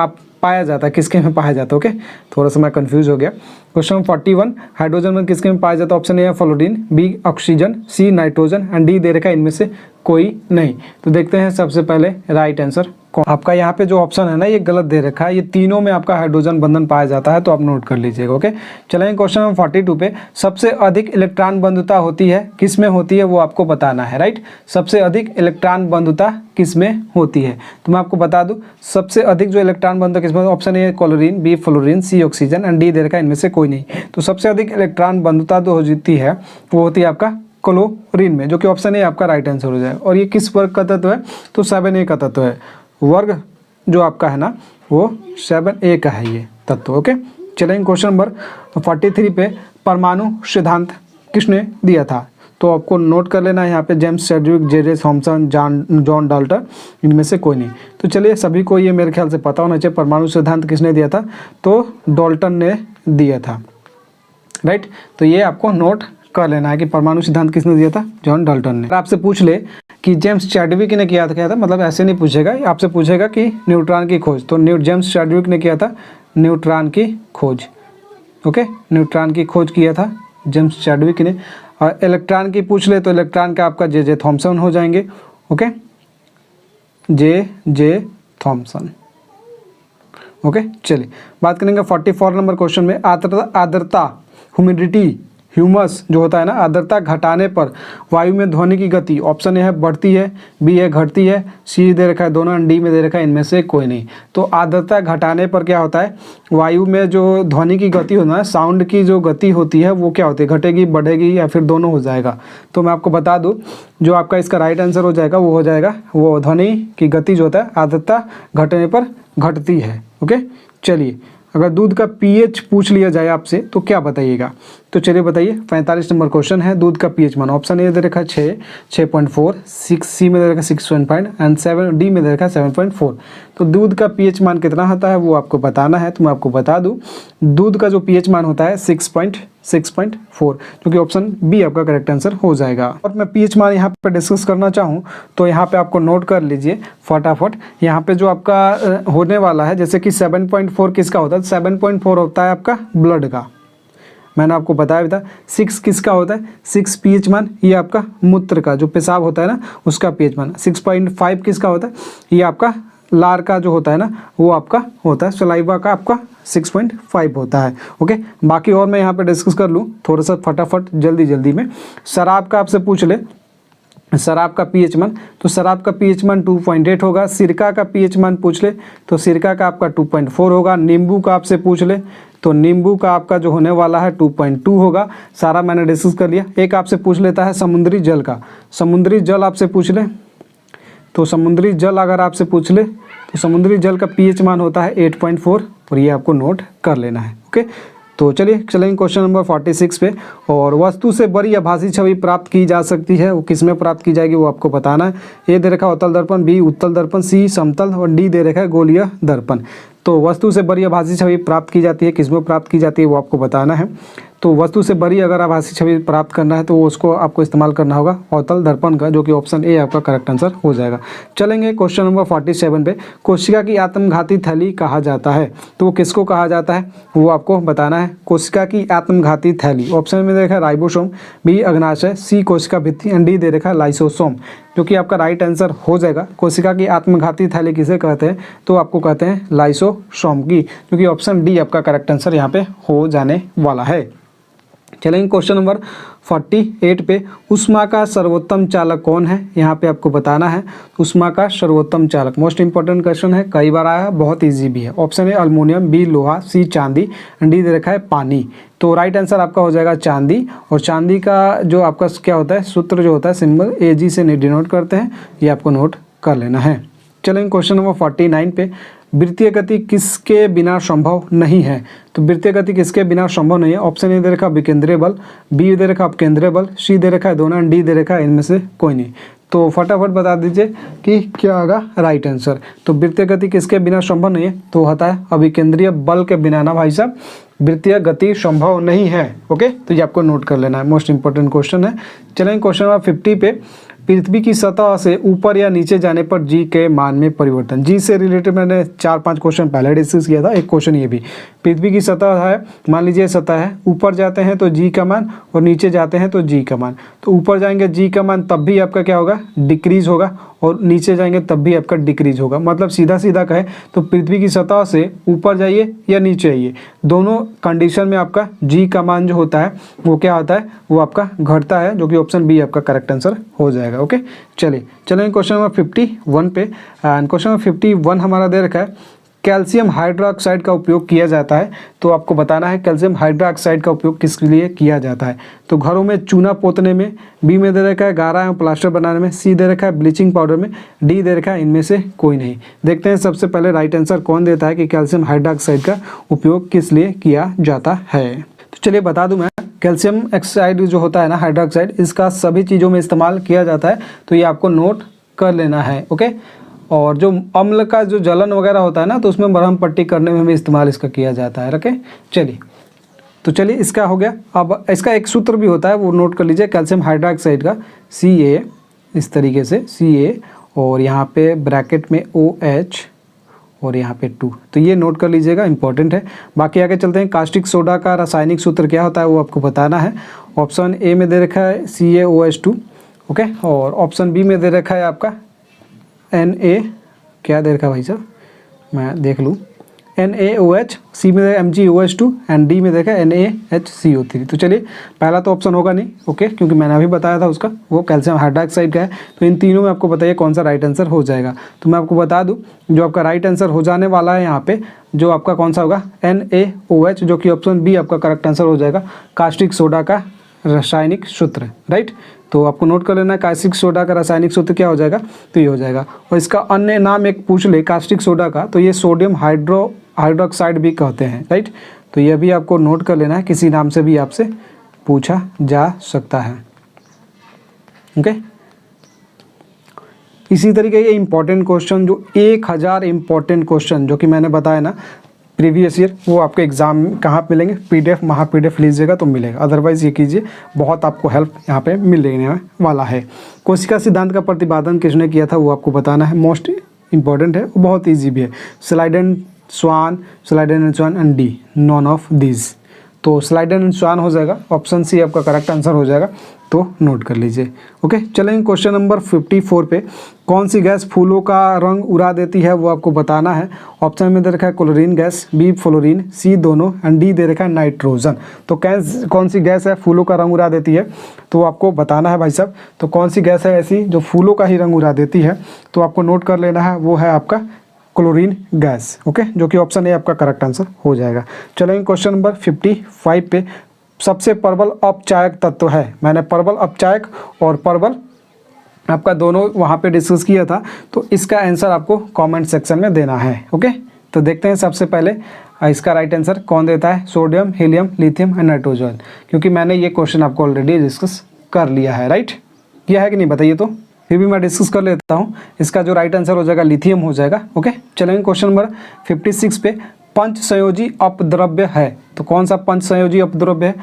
पाया जाता है, किसके में पाया जाता है, ओके। थोड़ा सा मैं कंफ्यूज हो गया। क्वेश्चन 41, हाइड्रोजन बंध किसके में पाया जाता है? ऑप्शन ए है fluorine, B oxygen, C nitrogen and D दे रखा है इनमें से कोई नहीं। तो देखते हैं सबसे पहले राइट आंसर। आपका यहाँ पे जो ऑप्शन है ना ये गलत दे रखा है, ये तीनों में आपका हाइड्रोजन बंधन पाया जाता है, तो आप नोट कर लीजिएगा, ओके। चलेंगे क्वेश्चन नंबर 42 पे, सबसे अधिक इलेक्ट्रॉन बंधुता होती है किस में होती है वो आपको बताना है, राइट। सबसे अधिक इलेक्ट्रॉन बंधुता किस में होती है, तो मैं आपको बता दूं सबसे अधिक जो इलेक्ट्रॉन बंधुता किस में, option A chlorine, B fluorine, C oxygen and D दे रखा है इनमें से कोई नहीं। तो सबसे अधिक इलेक्ट्रॉन बंधुता जो होती है वो होती है आपका क्लोरीन में, जो कि ऑप्शन ए आपका राइट आंसर हो जाएगा। और ये किस वर्ग का तत्व है? तो 7A का तत्व है। वर्ग जो आपका है ना वो 7A का है ये तत्व, ओके। चलेंगे क्वेश्चन नंबर 43 पे, परमाणु सिद्धांत किसने दिया था? तो आपको नोट कर लेना है यहाँ पे, James Chadwick, J Thomson, John Dalton, इनमें से कोई नहीं। तो चलिए, सभी को ये मेरे ख्याल से पता होना चाहिए परमाणु सिद्धांत किसने दिया था, तो डाल्टन ने दिया था, राइट। तो ये आपको नोट कर लेना है कि परमाणु सिद्धांत किसने दिया था, जॉन डाल्टन ने। आपसे पूछ ले कि जेम्स चैडविक ने किया था, मतलब ऐसे नहीं पूछेगा, आपसे पूछेगा कि न्यूट्रॉन की खोज, तो जेम्स चैडविक ने किया था न्यूट्रॉन की खोज, ओके। न्यूट्रॉन की खोज किया था जेम्स चैडविक ने। और इलेक्ट्रॉन की पूछ ले तो इलेक्ट्रॉन का आपका जे थॉमसन हो जाएंगे, ओके, जे थॉमसन, ओके। चलिए, बात करेंगे 44 नंबर क्वेश्चन में, आर्द्रता ह्यूमिडिटी, ह्यूमस जो होता है ना, आर्द्रता घटाने पर वायु में ध्वनि की गति, ऑप्शन ए है बढ़ती है, बी है घटती है, सी दे रखा है दोनों, डी में दे रखा है इनमें से कोई नहीं। तो आर्द्रता घटाने पर क्या होता है, वायु में जो ध्वनि की गति होना है, साउंड की जो गति होती है वो क्या होती है, घटेगी, बढ़ेगी या फिर दोनों हो जाएगा। तो मैं आपको बता दूँ, जो आपका इसका राइट आंसर हो जाएगा वो हो जाएगा, वो ध्वनि की गति जो होता है आर्द्रता घटने पर घटती है, ओके। चलिए, अगर दूध का पीएच पूछ लिया जाए आपसे तो क्या बताइएगा? तो चलिए बताइए, 45 नंबर क्वेश्चन है, दूध का पीएच मान, ऑप्शन ए दे रखा है 6, 6.4, 6, सी में दे रखा है 6.5 एंड 7, डी में दे रखा है 7.4। तो दूध का पीएच मान कितना होता है वो आपको बताना है। तो मैं आपको बता दूं, दूध का जो पीएच मान होता है 6.4, जो कि ऑप्शन बी आपका करेक्ट आंसर हो जाएगा। और मैं पीएच मान यहाँ पे डिस्कस करना चाहूँ तो यहाँ पे आपको नोट कर लीजिए फटाफट। यहाँ पे जो आपका होने वाला है, जैसे कि 7.4 किसका होता है, 7.4 होता है आपका ब्लड का, मैंने आपको बताया भी था। 6 किसका होता है, 6 पीएच मान ये आपका मूत्र का, जो पेशाब होता है ना उसका पीएच मान। 6.5 किसका होता है, ये आपका लार का जो होता है ना वो आपका होता है, सलाइवा का आपका 6.5 होता है, ओके। बाकी और मैं यहाँ पे डिस्कस कर लूँ थोड़ा सा फटाफट जल्दी में। शराब का आपसे पूछ ले, शराब का पीएच मान, तो शराब का पीएच मान 2.8 होगा। सिरका का पीएच मान पूछ ले तो सिरका का आपका 2.4 होगा। नींबू का आपसे पूछ ले तो नींबू का आपका जो होने वाला है 2.2 होगा। सारा मैंने डिस्कस कर लिया। एक आपसे पूछ लेता है समुद्री जल का, समुद्री जल आपसे पूछ ले तो समुद्री जल अगर आपसे पूछ ले तो समुद्री जल का पीएच मान होता है 8.4 और ये आपको नोट कर लेना है, ओके। तो चलिए चलेंगे क्वेश्चन नंबर 46 पे। और वस्तु से बड़ी आभासी छवि प्राप्त की जा सकती है, वो किस में प्राप्त की जाएगी वो आपको बताना है। ए दे रखा है उत्तल दर्पण, बी उत्तल दर्पण, सी समतल और डी दे रखा है गोलीय दर्पण। तो वस्तु से बड़ी आभासी छवि प्राप्त की जाती है, किस में प्राप्त की जाती है वो आपको बताना है। तो वस्तु से बड़ी अगर आभासी छवि प्राप्त करना है तो उसको आपको इस्तेमाल करना होगा अवतल दर्पण का, जो कि ऑप्शन ए आपका करेक्ट आंसर हो जाएगा। चलेंगे क्वेश्चन नंबर 47 पे। कोशिका की आत्मघाती थैली कहा जाता है, तो वो किसको कहा जाता है वो आपको बताना है। कोशिका की आत्मघाती थैली, ऑप्शन में देखा है राइबोसोम, बी अग्नाशय, सी कोशिका भित्ति एंड डी दे रखा है लाइसोसोम, जो कि आपका राइट आंसर हो जाएगा। कोशिका की आत्मघाती थैली किसे कहते हैं तो आपको कहते हैं लाइसोसोम की, जो कि ऑप्शन डी आपका करेक्ट आंसर यहाँ पे हो जाने वाला है। चलेंगे क्वेश्चन नंबर 48 पे, ऊष्मा का सर्वोत्तम चालक कौन है, यहाँ पे आपको बताना है ऊष्मा का सर्वोत्तम चालक। मोस्ट इंपॉर्टेंट क्वेश्चन है, कई बार आया है, बहुत इजी भी है। ऑप्शन ए अल्मोनियम, बी लोहा, सी चांदी, डी दे रखा है पानी। तो राइट आंसर आपका हो जाएगा चांदी। और चांदी का जो आपका क्या होता है, सूत्र जो होता है सिंबल AG से डिनोट करते हैं, ये आपको नोट कर लेना है। चलेंगे क्वेश्चन नंबर 49 पे, वृत्तीय गति किसके बिना संभव नहीं है। तो वृत्तीय गति किसके बिना संभव नहीं है। ऑप्शन ए दे रखा विकेंद्रीय बल, बी दे रखा अपकेंद्रीय बल, सी दे रखा है दोनों, डी दे रखा है इनमें से कोई नहीं। तो फटाफट बता दीजिए कि क्या होगा राइट आंसर। तो वृत्तीय गति किसके बिना संभव नहीं है, तो होता है अभिकेंद्रीय बल के बिना ना भाई साहब वृत्तीय गति संभव नहीं है। ओके, तो ये आपको नोट कर लेना है, मोस्ट इंपॉर्टेंट क्वेश्चन है। चलेंगे क्वेश्चन नंबर 50 पे, पृथ्वी की सतह से ऊपर या नीचे जाने पर जी के मान में परिवर्तन। जी से रिलेटेड मैंने 4-5 क्वेश्चन पहले डिस्कस किया था, एक क्वेश्चन ये भी। पृथ्वी की सतह है, मान लीजिए सतह है, ऊपर जाते हैं तो जी का मान और नीचे जाते हैं तो जी का मान। तो ऊपर जाएंगे जी का मान तब भी आपका क्या होगा, डिक्रीज होगा, और नीचे जाएंगे तब भी आपका डिक्रीज होगा। मतलब सीधा सीधा कहे तो पृथ्वी की सतह से ऊपर जाइए या नीचे आइए, दोनों कंडीशन में आपका जी का मान जो होता है वो क्या होता है, वो आपका घटता है, जो कि ऑप्शन बी आपका करेक्ट आंसर हो जाएगा। ओके, चलिए क्वेश्चन नंबर 51 पे। एंड क्वेश्चन नंबर 51 हमारा दे रखा है, कैल्शियम हाइड्रोक्साइड का उपयोग किया जाता है। तो आपको बताना है कैल्शियम हाइड्रोक्साइड का उपयोग किसके लिए किया जाता है। तो घरों में चूना पोतने में, बी में दे रखा है गारा एवं प्लास्टर बनाने में, सी दे रखा है ब्लीचिंग पाउडर में, डी दे रखा है इनमें से कोई नहीं। देखते हैं सबसे पहले राइट आंसर कौन देता है कि कैल्शियम हाइड्रोक्साइड का उपयोग किस लिए किया जाता है। तो चलिए बता दूं मैं, कैल्शियम ऑक्साइड जो होता है ना हाइड्रोक्साइड, इसका सभी चीज़ों में इस्तेमाल किया जाता है, तो ये आपको नोट कर लेना है। ओके, और जो अम्ल का जो जलन वगैरह होता है ना, तो उसमें मरहम पट्टी करने में भी इस्तेमाल इसका किया जाता है। ओके, चलिए इसका हो गया। अब इसका एक सूत्र भी होता है, वो नोट कर लीजिए, कैल्शियम हाइड्रोक्साइड का Ca, इस तरीके से Ca, और यहाँ पे ब्रैकेट में OH और यहाँ पे 2, तो ये नोट कर लीजिएगा, इंपॉर्टेंट है। बाकी आगे चलते हैं, कास्टिक सोडा का रासायनिक सूत्र क्या होता है वो आपको बताना है। ऑप्शन ए में दे रखा है CaOH2, ओके, और ऑप्शन बी में दे रखा है आपका Na, क्या दे रखा है भाई साहब, मैं देख लूँ, NaOH, सी में देखा MgOH2 एंड डी में देखा NaHCO3। तो चलिए पहला तो ऑप्शन होगा नहीं, ओके, क्योंकि मैंने अभी बताया था उसका, वो कैल्शियम हाइड्रोक्साइड का है। तो इन तीनों में आपको बताइए कौन सा राइट आंसर हो जाएगा। तो मैं आपको बता दूं, जो आपका राइट आंसर हो जाने वाला है यहाँ पे, जो आपका कौन सा होगा, NaOH, जो कि ऑप्शन बी आपका करेक्ट आंसर हो जाएगा, कास्टिक सोडा का रासायनिक सूत्र, राइट। तो आपको नोट कर लेना है, कास्टिक सोडा का रासायनिक सूत्र क्या हो जाएगा, तो ये हो जाएगा। और इसका अन्य नाम एक पूछ ले कास्टिक सोडा का, तो ये सोडियम हाइड्रोक्साइड भी कहते हैं, राइट। तो ये भी आपको नोट कर लेना है, किसी नाम से भी आपसे पूछा जा सकता है। ओके, इसी तरीके ये इंपॉर्टेंट क्वेश्चन, जो 1000 इंपॉर्टेंट क्वेश्चन जो कि मैंने बताया ना प्रीवियस ईयर, वो आपके एग्जाम कहाँ मिलेंगे, PDF, महा PDF लीजिएगा तो मिलेगा, अदरवाइज ये कीजिए, बहुत आपको हेल्प यहाँ पे मिलने वाला है। कोशिका सिद्धांत का प्रतिपादन किसने किया था वो आपको बताना है, मोस्ट इंपॉर्टेंट है, वो बहुत ईजी भी है। Schleiden Schwann and D, none of these. तो स्लाइडेन एंड स्वान हो जाएगा, ऑप्शन सी आपका करेक्ट आंसर हो जाएगा, तो नोट कर लीजिए। ओके, चलेंगे क्वेश्चन नंबर 54 पे, कौन सी गैस फूलों का रंग उड़ा देती है वो आपको बताना है। ऑप्शन में दे रखा है क्लोरीन गैस, बी फ्लोरीन, सी दोनों एंड डी दे रखा है नाइट्रोजन। तो कौन सी गैस है फूलों का रंग उड़ा देती है, तो आपको बताना है भाई साहब। तो कौन सी गैस है ऐसी जो फूलों का ही रंग उड़ा देती है, तो आपको नोट कर लेना है, वो है आपका क्लोरीन गैस। ओके, जो कि ऑप्शन ए आपका करेक्ट आंसर हो जाएगा। चलेंगे क्वेश्चन नंबर 55 पे, सबसे प्रबल अपचायक तत्व है। मैंने प्रबल अपचायक और प्रबल आपका दोनों वहाँ पे डिस्कस किया था, तो इसका आंसर आपको कमेंट सेक्शन में देना है। ओके, तो देखते हैं सबसे पहले इसका राइट आंसर कौन देता है, sodium, helium, lithium and nitrogen, क्योंकि मैंने ये क्वेश्चन आपको ऑलरेडी डिस्कस कर लिया है, राइट। किया है कि नहीं बताइए, तो फिर भी मैं डिस्कस कर लेता हूँ। इसका जो राइट आंसर हो जाएगा लिथियम हो जाएगा। ओके, चलेंगे क्वेश्चन नंबर 56 पे, पंच संयोजी अपद्रव्य है। तो कौन सा पंच संयोजी अपद्रव्य है,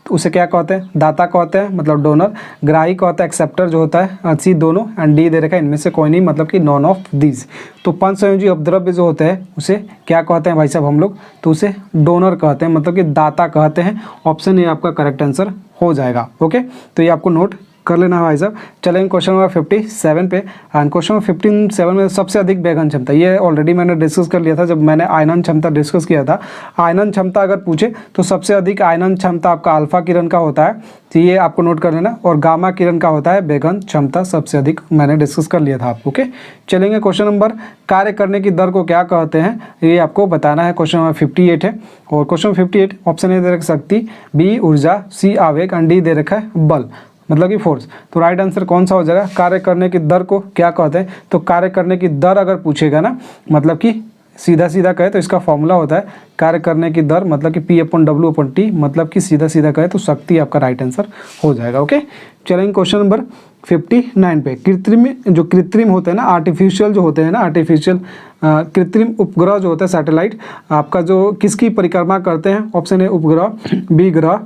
तो उसे क्या कहते हैं, दाता कहते हैं, मतलब डोनर, ग्राही कहते हैं, एक्सेप्टर जो होता है, सी दोनों एंड डी दे रखा है इनमें से कोई नहीं, मतलब कि नॉन ऑफ दीज। तो पंच संयोजी अपद्रव्य जो होते हैं उसे क्या कहते हैं भाई साहब हम लोग, तो उसे डोनर कहते हैं, मतलब कि दाता कहते हैं। ऑप्शन ए आपका करेक्ट आंसर हो जाएगा। ओके, तो ये आपको नोट कर लेना है भाई साहब। चलेंगे क्वेश्चन नंबर 57 पे। एंड क्वेश्चन नंबर 57 में सबसे अधिक बेगन क्षमता, ये ऑलरेडी मैंने डिस्कस कर लिया था जब मैंने आयनन क्षमता डिस्कस किया था। आयनन क्षमता अगर पूछे तो सबसे अधिक आयनन क्षमता आपका अल्फा किरण का होता है, तो ये आपको नोट कर लेना, और गामा किरण का होता है बेगन क्षमता सबसे अधिक, मैंने डिस्कस कर लिया था आपको। ओके, चलेंगे क्वेश्चन नंबर कार्य करने की दर को क्या कहते हैं, ये आपको बताना है। क्वेश्चन नंबर 58 है, और क्वेश्चन 58 ऑप्शन ए दे रखा शक्ति, बी ऊर्जा, सी आवेग एंड डी दे रखा है बल, मतलब कि फोर्स। तो राइट आंसर कौन सा हो जाएगा? कार्य करने की दर को क्या कहते हैं? तो कार्य करने की दर अगर पूछेगा ना, मतलब कि सीधा सीधा कहे तो इसका फॉर्मूला होता है कार्य करने की दर, मतलब कि P/W/T, मतलब कि सीधा सीधा कहे तो शक्ति आपका राइट आंसर हो जाएगा। ओके, चलेंगे क्वेश्चन नंबर 59 पे। कृत्रिम होते हैं ना, आर्टिफिशियल जो होते हैं ना, आर्टिफिशियल कृत्रिम उपग्रह जो होता है सैटेलाइट आपका, जो किसकी परिक्रमा करते हैं? ऑप्शन ए उपग्रह, बी ग्रह,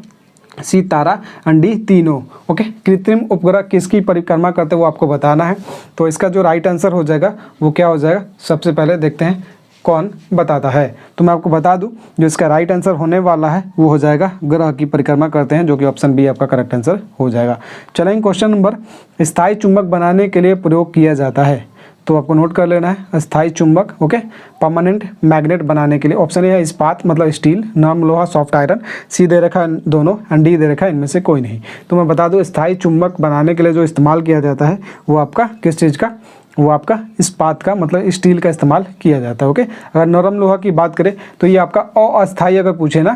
सी तारा एंड डी तीनों। ओके, कृत्रिम उपग्रह किसकी परिक्रमा करते हैं वो आपको बताना है। तो इसका जो राइट आंसर हो जाएगा वो क्या हो जाएगा? सबसे पहले देखते हैं कौन बताता है। तो मैं आपको बता दूं जो इसका राइट आंसर होने वाला है वो हो जाएगा ग्रह की परिक्रमा करते हैं, जो कि ऑप्शन बी आपका करेक्ट आंसर हो जाएगा। चलेंगे क्वेश्चन नंबर, स्थायी चुंबक बनाने के लिए प्रयोग किया जाता है, तो आपको नोट कर लेना है स्थायी चुंबक। ओके, परमानेंट मैग्नेट बनाने के लिए ऑप्शन ए है इस्पात, मतलब स्टील, नरम लोहा सॉफ्ट आयरन, सी दे रखा है दोनों एंड डी दे रखा है इनमें से कोई नहीं। तो मैं बता दूं स्थायी चुंबक बनाने के लिए जो इस्तेमाल किया जाता है वो आपका किस चीज़ का? वो आपका इस्पात का, मतलब स्टील का इस्तेमाल किया जाता है। ओके, अगर नरम लोहा की बात करें तो ये आपका अस्थायी, अगर पूछे ना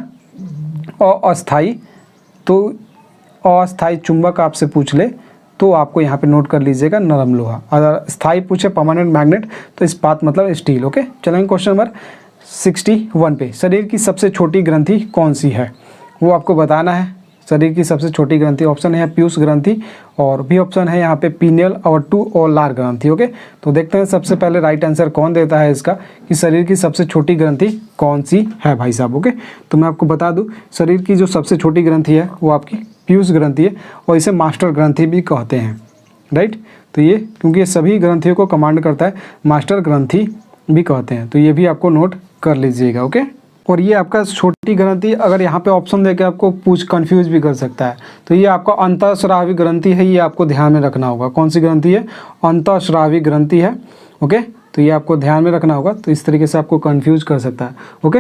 अस्थायी, तो अस्थायी चुंबक आपसे पूछ ले तो आपको यहाँ पे नोट कर लीजिएगा नरम लोहा। अगर स्थायी पूछे परमानेंट मैग्नेट तो इस्पात मतलब स्टील। ओके, चलेंगे क्वेश्चन नंबर 61 पे। शरीर की सबसे छोटी ग्रंथि कौन सी है वो आपको बताना है। शरीर की सबसे छोटी ग्रंथि ऑप्शन है पीयूष ग्रंथि, और भी ऑप्शन है यहाँ पे पीनियल और टू और लार ग्रंथि। ओके, तो देखते हैं सबसे पहले राइट आंसर कौन देता है इसका, कि शरीर की सबसे छोटी ग्रंथि कौन सी है भाई साहब। ओके, तो मैं आपको बता दूं शरीर की जो सबसे छोटी ग्रंथि है वो आपकी पीयूष ग्रंथि है, और इसे मास्टर ग्रंथि भी कहते हैं। राइट, तो ये क्योंकि ये सभी ग्रंथियों को कमांड करता है, मास्टर ग्रंथि भी कहते हैं, तो ये भी आपको नोट कर लीजिएगा। ओके, और ये आपका छोटी ग्रंथि अगर यहाँ पे ऑप्शन देके आपको कंफ्यूज भी कर सकता है, तो ये आपका अंतःस्रावी ग्रंथि है, ये आपको ध्यान में रखना होगा। कौन सी ग्रंथि है? अंतःस्रावी ग्रंथि है। ओके, तो ये आपको ध्यान में रखना होगा, तो इस तरीके से आपको कंफ्यूज कर सकता है। ओके,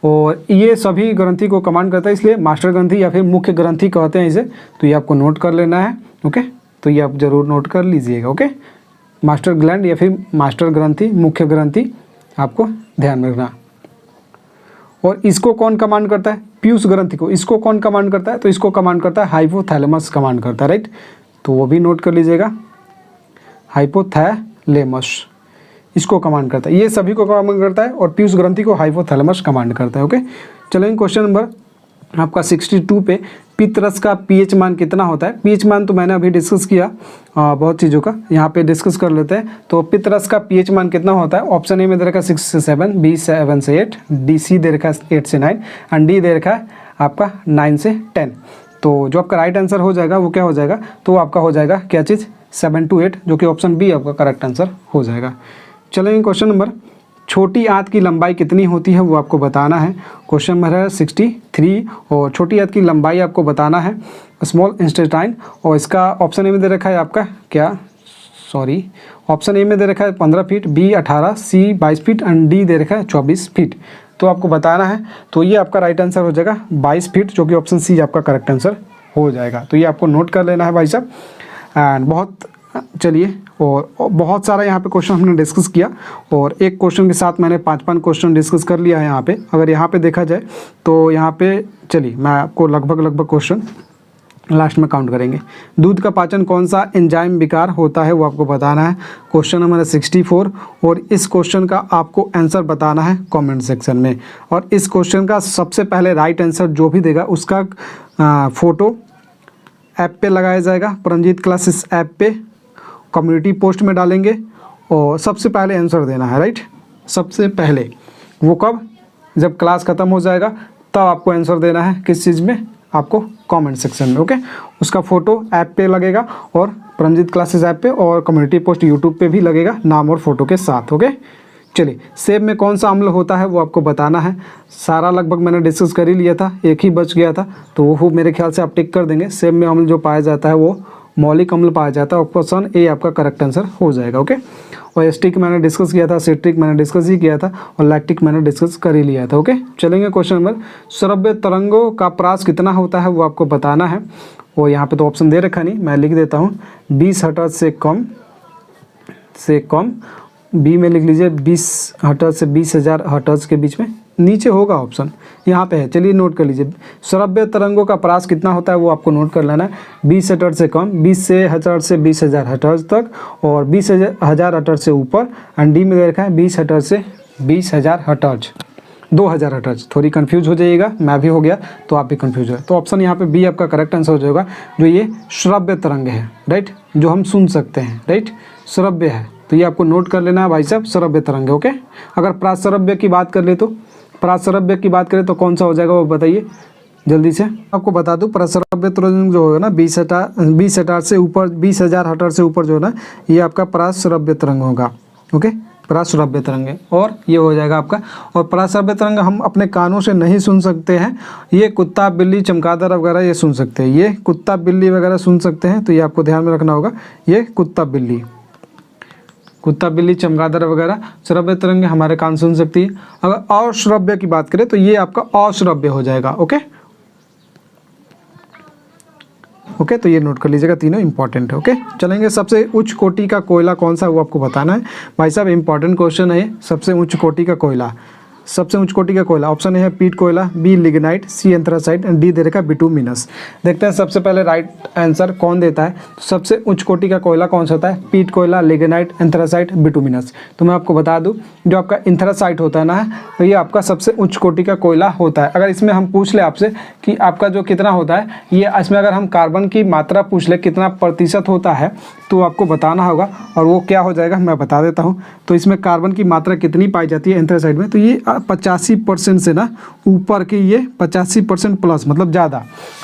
और ये सभी ग्रंथि को कमांड करता है, इसलिए मास्टर ग्रंथि या फिर मुख्य ग्रंथि कहते हैं इसे, तो ये आपको नोट कर लेना है। ओके, तो ये आप जरूर नोट कर लीजिएगा। ओके, मास्टर ग्लैंड या फिर मास्टर ग्रंथि, मुख्य ग्रंथि आपको ध्यान में रखना। और इसको कौन कमांड करता है? पीयूष ग्रंथि को इसको कौन कमांड करता है? तो इसको कमांड करता है हाइपोथैलेमस कमांड करता है। राइट, तो वो भी नोट कर लीजिएगा, हाइपोथैलेमस इसको कमांड करता है, ये सभी को कमांड करता है, और पीयूष ग्रंथि को हाइपोथैलेमस कमांड करता है। ओके, चलेंगे क्वेश्चन नंबर आपका 62 पे। पित्तरस का पीएच मान कितना होता है? पीएच मान तो मैंने अभी डिस्कस किया बहुत चीज़ों का, यहाँ पे डिस्कस कर लेते हैं। तो पित्तरस का पीएच मान कितना होता है? ऑप्शन ए में दे रखा है 6 से 7, बी 7 से 8, डी सी दे रखा है 8 से 9 एंड डी दे रखा है आपका 9 से 10। तो जो आपका राइट आंसर हो जाएगा वो क्या हो जाएगा? तो आपका हो जाएगा क्या चीज़? 7 to 8, जो कि ऑप्शन बी आपका करेक्ट आंसर हो जाएगा। चलेंगे क्वेश्चन नंबर, छोटी आंत की लंबाई कितनी होती है वो आपको बताना है। क्वेश्चन नंबर है 63, और छोटी आंत की लंबाई आपको बताना है स्मॉल इंटेस्टाइन, और इसका ऑप्शन ए में दे रखा है आपका ऑप्शन ए में दे रखा है 15 feet, B 18, C 22 feet and D दे रखा है 24 फीट। तो आपको बताना है, तो ये आपका राइट आंसर हो जाएगा 22 फीट, जो कि ऑप्शन सी आपका करेक्ट आंसर हो जाएगा। तो ये आपको नोट कर लेना है भाई साहब। एंड चलिए, और बहुत सारा यहाँ पे क्वेश्चन हमने डिस्कस किया, और एक क्वेश्चन के साथ मैंने 5 क्वेश्चन डिस्कस कर लिया है यहाँ पे। अगर यहाँ पे देखा जाए तो यहाँ पे चलिए मैं आपको लगभग क्वेश्चन लास्ट में काउंट करेंगे। दूध का पाचन कौन सा एंजाइम विकार होता है वो आपको बताना है। क्वेश्चन नंबर 64, और इस क्वेश्चन का आपको आंसर बताना है कमेंट सेक्शन में। और इस क्वेश्चन का सबसे पहले राइट आंसर जो भी देगा उसका फ़ोटो ऐप पे लगाया जाएगा, परमजीत क्लासेस ऐप पे कम्युनिटी पोस्ट में डालेंगे, और सबसे पहले आंसर देना है। राइट, सबसे पहले वो कब? जब क्लास ख़त्म हो जाएगा तब आपको आंसर देना है। किस चीज़ में? आपको कमेंट सेक्शन में। ओके, उसका फ़ोटो ऐप पे लगेगा, और परमजीत क्लासेस ऐप पे, और कम्युनिटी पोस्ट यूट्यूब पे भी लगेगा नाम और फ़ोटो के साथ। ओके, चलिए, सेब में कौन सा अम्ल होता है वो आपको बताना है। सारा लगभग मैंने डिस्कस कर ही लिया था, एक ही बच गया था, तो वो मेरे ख्याल से आप टिक कर देंगे। सेब में अम्ल जो पाया जाता है वो मौलिक अम्ल पाया जाता है। ऑप्शन ए आपका करेक्ट आंसर हो जाएगा। ओके, और एस्टिक मैंने डिस्कस किया था, सिट्रिक मैंने डिस्कस ही किया था, और लैक्टिक मैंने डिस्कस कर ही लिया था। ओके, चलेंगे क्वेश्चन नंबर, श्रव्य तरंगों का प्रास कितना होता है वो आपको बताना है। और यहाँ पे तो ऑप्शन दे रखा नहीं, मैं लिख देता हूँ, 20 हर्ट्ज से कम, बी में लिख लीजिए 20 हर्ट्ज से 20,000 हर्ट्ज के बीच में, नीचे होगा ऑप्शन, यहाँ पे है। चलिए नोट कर लीजिए, श्रव्य तरंगों का प्रास कितना होता है वो आपको नोट कर लेना है। 20 हर्ट्ज से कम, 20 हर्ट्ज से 20,000 हर्ट्ज तक, और 20,000 हर्ट्ज से ऊपर, एंड डी में दे रखा है 20 हर्ट्ज से 20,000 हर्ट्ज, 2000 हर्ट्ज। थोड़ी कंफ्यूज हो जाइएगा, मैं भी हो गया तो आप भी कंफ्यूज हो। तो ऑप्शन यहाँ पे बी आपका करेक्ट आंसर हो जाएगा, जो ये श्रव्य तरंग है, राइट, जो हम सुन सकते हैं, राइट, श्रव्य है। तो ये आपको नोट कर लेना है भाई साहब, श्रव्य तरंग है। ओके, अगर प्राश्रव्य की बात कर ले तो, प्राश्रव्य की बात करें तो कौन सा हो जाएगा वो बताइए जल्दी से। आपको बता दूं, प्राश्रव्य तरंग जो होगा ना 20 हर्ट्ज से ऊपर, 20,000 हर्ट्ज से ऊपर जो है ना, ये आपका प्राश्रव्य तरंग होगा। ओके, प्राश्रव्य तरंग है, और ये हो जाएगा आपका। और प्राश्रव्य तरंग हम अपने कानों से नहीं सुन सकते हैं, ये कुत्ता बिल्ली चमगादड़ वगैरह ये सुन सकते हैं, ये कुत्ता बिल्ली वगैरह सुन सकते हैं, तो ये आपको ध्यान में रखना होगा। ये कुत्ता बिल्ली चमगादड़ वगैरह श्रव्य तरंग हमारे कान सुन सकती है। अगर अश्रव्य की बात करें तो ये आपका अश्रव्य हो जाएगा। ओके, तो ये नोट कर लीजिएगा, तीनों इंपॉर्टेंट है। ओके, चलेंगे, सबसे उच्च कोटि का कोयला कौन सा है वो आपको बताना है भाई साहब, इंपॉर्टेंट क्वेश्चन है। सबसे उच्च कोटि का कोयला, सबसे उच्च कोटि का कोयला, ऑप्शन ए है पीट कोयला, B lignite, C anthracite, and D दे रखा बिटुमिनस। देखते हैं सबसे पहले राइट आंसर कौन देता है। तो सबसे उच्च कोटि का कोयला कौन सा होता है, पीट कोयला, लिग्नाइट, एंथ्रासाइट, बिटुमिनस। तो मैं आपको बता दूं, जो आपका एंथ्रासाइट होता है ना, तो ये आपका सबसे उच्च कोटि का कोयला होता है। अगर इसमें हम पूछ ले आपसे कि आपका जो कितना होता है, ये इसमें अगर हम कार्बन की मात्रा पूछ ले कितना प्रतिशत होता है, तो आपको बताना होगा, और वो क्या हो जाएगा मैं बता देता हूँ। तो इसमें कार्बन की मात्रा कितनी पाई जाती है एंथ्रासाइट में, तो ये 85% से ना ऊपर की, ये 85% प्लस, मतलब ज़्यादा।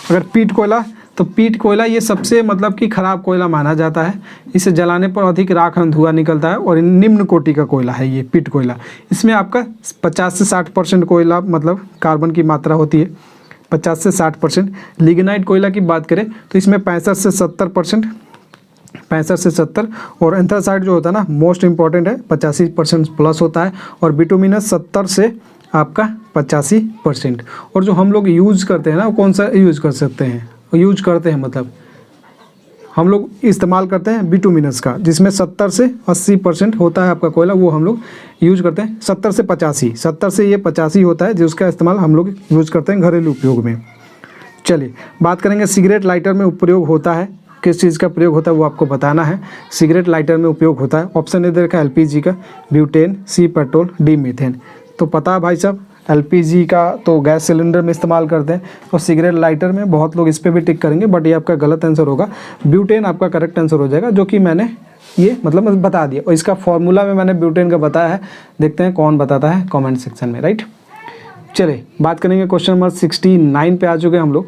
अगर पीट कोयला, तो पीट कोयला ये सबसे मतलब कि खराब कोयला माना जाता है, इसे जलाने पर अधिक राख और धुआं निकलता है, और निम्न कोटि का कोयला है ये पीट कोयला। इसमें आपका 50 से 60% कोयला मतलब कार्बन की मात्रा होती है, 50 से 60%। लिग्नाइट कोयला की बात करें तो इसमें 65 से 70%, 65 से 70, और एंथ्रासाइट जो होता है ना मोस्ट इंपॉर्टेंट है, 85% प्लस होता है, और बिटुमिनस 70 से आपका 85%। और जो हम लोग यूज़ करते हैं ना, वो कौन सा यूज़ कर सकते हैं, यूज करते हैं मतलब हम लोग इस्तेमाल करते हैं बिटुमिनस का, जिसमें 70 से 80% होता है आपका कोयला, वो हम लोग यूज करते हैं। 70 से 85, 70 से ये 85 होता है, जिसका इस्तेमाल हम लोग यूज करते हैं घरेलू उपयोग में। चलिए बात करेंगे, सिगरेट लाइटर में उपयोग होता है, किस चीज़ का प्रयोग होता है वो आपको बताना है। सिगरेट लाइटर में उपयोग होता है, ऑप्शन ए दे रखा है एलपीजी का, ब्यूटेन, सी पेट्रोल, डी मीथेन। तो पता है भाई साहब, एलपीजी का तो गैस सिलेंडर में इस्तेमाल करते हैं, और सिगरेट लाइटर में बहुत लोग इस पर भी टिक करेंगे, बट ये आपका गलत आंसर होगा। ब्यूटेन आपका करेक्ट आंसर हो जाएगा, जो कि मैंने ये मतलब बता दिया, और इसका फॉर्मूला में मैंने ब्यूटेन का बताया है। देखते हैं कौन बताता है कमेंट सेक्शन में, राइट। चलिए बात करेंगे, क्वेश्चन नंबर 69 पे आ चुके हैं हम लोग।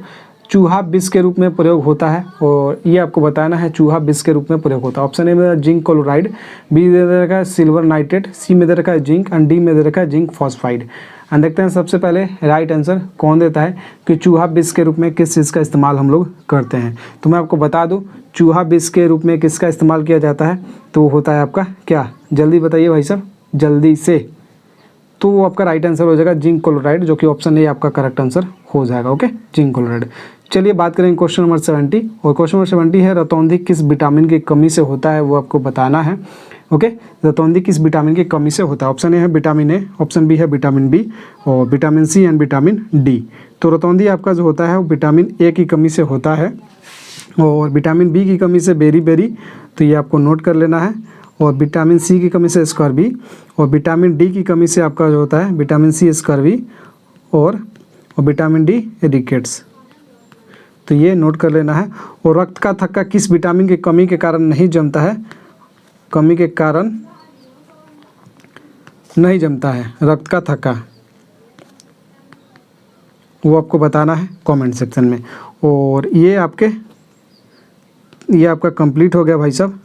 चूहा विष के रूप में प्रयोग होता है, और ये आपको बताना है चूहा विष के रूप में प्रयोग होता है। ऑप्शन ए में जिंक क्लोराइड, बी में दे रखा है सिल्वर नाइट्रेट, सी में दे रखा है जिंक, एंड डी में दे रखा है जिंक फॉस्फाइड। एंड देखते हैं सबसे पहले राइट आंसर कौन देता है कि चूहा विष के रूप में किस चीज़ का इस्तेमाल हम लोग करते हैं। तो मैं आपको बता दूं, चूहा विष के रूप में किसका इस्तेमाल किया जाता है, तो वो होता है आपका क्या, जल्दी बताइए भाई साहब जल्दी से। तो वो आपका राइट आंसर हो जाएगा जिंक क्लोराइड, जो कि ऑप्शन ए आपका करेक्ट आंसर हो जाएगा। Okay, zinc chloride. चलिए बात करेंगे क्वेश्चन नंबर 70, और क्वेश्चन नंबर 70 है, रतौंधी किस विटामिन की कमी से होता है वो आपको बताना है। ओके, रतौंधी किस विटामिन की कमी से होता है। ऑप्शन ए है विटामिन ए, ऑप्शन बी है विटामिन बी, और vitamin C and vitamin D. तो रतौंधी आपका जो होता है वो विटामिन ए की कमी से होता है, और विटामिन बी की कमी से बेरी, तो ये आपको नोट कर लेना है, और विटामिन सी की कमी से स्कर्वी, और विटामिन डी की कमी से आपका जो होता है विटामिन सी स्कर्वी, और विटामिन डी रिकेट्स। तो ये नोट कर लेना है। और रक्त का थक्का किस विटामिन की कमी के कारण नहीं जमता है, कमी के कारण नहीं जमता है रक्त का थक्का, वो आपको बताना है कमेंट सेक्शन में। और ये आपका कंप्लीट हो गया भाई साहब।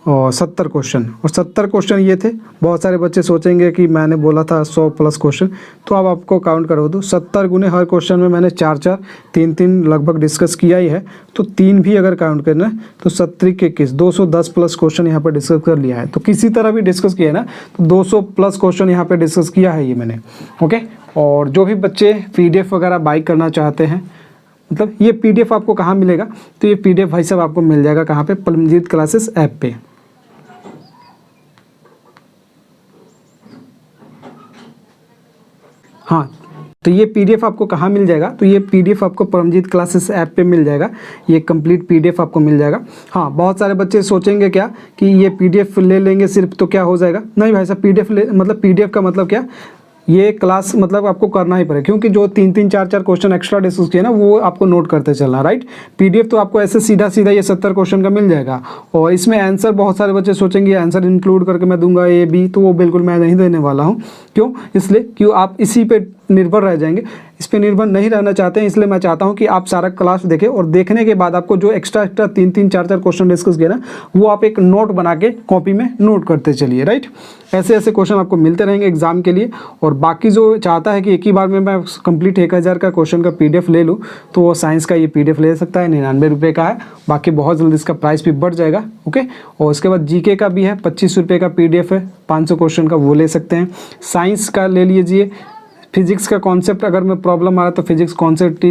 और 70 क्वेश्चन, और 70 क्वेश्चन ये थे। बहुत सारे बच्चे सोचेंगे कि मैंने बोला था 100 प्लस क्वेश्चन, तो अब आपको काउंट करो तो 70 गुने हर क्वेश्चन में मैंने 4-4 3-3 लगभग डिस्कस किया ही है, तो 3 भी अगर काउंट करना है तो 70 के 21 210 प्लस क्वेश्चन यहाँ पर डिस्कस कर लिया है। तो किसी तरह भी डिस्कस किया है ना, तो 200 प्लस क्वेश्चन यहाँ पर डिस्कस किया है ये मैंने। ओके, और जो भी बच्चे PDF वगैरह बाई करना चाहते हैं, मतलब ये PDF आपको कहाँ मिलेगा, तो ये PDF भाई साहब आपको मिल जाएगा कहाँ पे, परमजीत क्लासेस ऐप पे। हाँ, तो ये PDF आपको कहाँ मिल जाएगा, तो ये PDF आपको परमजीत क्लासेस ऐप पे मिल जाएगा, ये कंप्लीट PDF आपको मिल जाएगा। हाँ, बहुत सारे बच्चे सोचेंगे क्या कि ये PDF ले लेंगे सिर्फ तो क्या हो जाएगा, नहीं भाई साहब, मतलब PDF का मतलब क्या, ये क्लास मतलब आपको करना ही पड़ेगा, क्योंकि जो 3-3 4-4 क्वेश्चन एक्स्ट्रा डिस्कस किए ना वो आपको नोट करते चलना, राइट। PDF तो आपको ऐसे सीधा सीधा ये 70 क्वेश्चन का मिल जाएगा, और इसमें आंसर बहुत सारे बच्चे सोचेंगे आंसर इंक्लूड करके मैं दूंगा A B, तो वो बिल्कुल मैं नहीं देने वाला हूँ। क्यों, इसलिए क्यों आप इसी पे निर्भर रह जाएंगे, इस पर निर्भर नहीं रहना चाहते हैं। इसलिए मैं चाहता हूं कि आप सारा क्लास देखें, और देखने के बाद आपको जो एक्स्ट्रा 3-3 4-4 क्वेश्चन डिस्कस किया ना, वो आप एक नोट बना के कॉपी में नोट करते चलिए, राइट। ऐसे ऐसे क्वेश्चन आपको मिलते रहेंगे एग्जाम के लिए। और बाकी जो चाहता है कि एक ही बार में मैं कंप्लीट 1000 का क्वेश्चन का PDF ले लूँ, तो वो साइंस का ये PDF ले सकता है, 99 रुपये का है। बाकी बहुत जल्दी इसका प्राइस भी बढ़ जाएगा। ओके, और उसके बाद GK का भी है, 25 रुपये का PDF है, 500 क्वेश्चन का, वो ले सकते हैं। साइंस का ले लीजिए, फिजिक्स का कॉन्सेप्ट अगर में प्रॉब्लम आ रहा है तो फिजिक्स कॉन्सेप्ट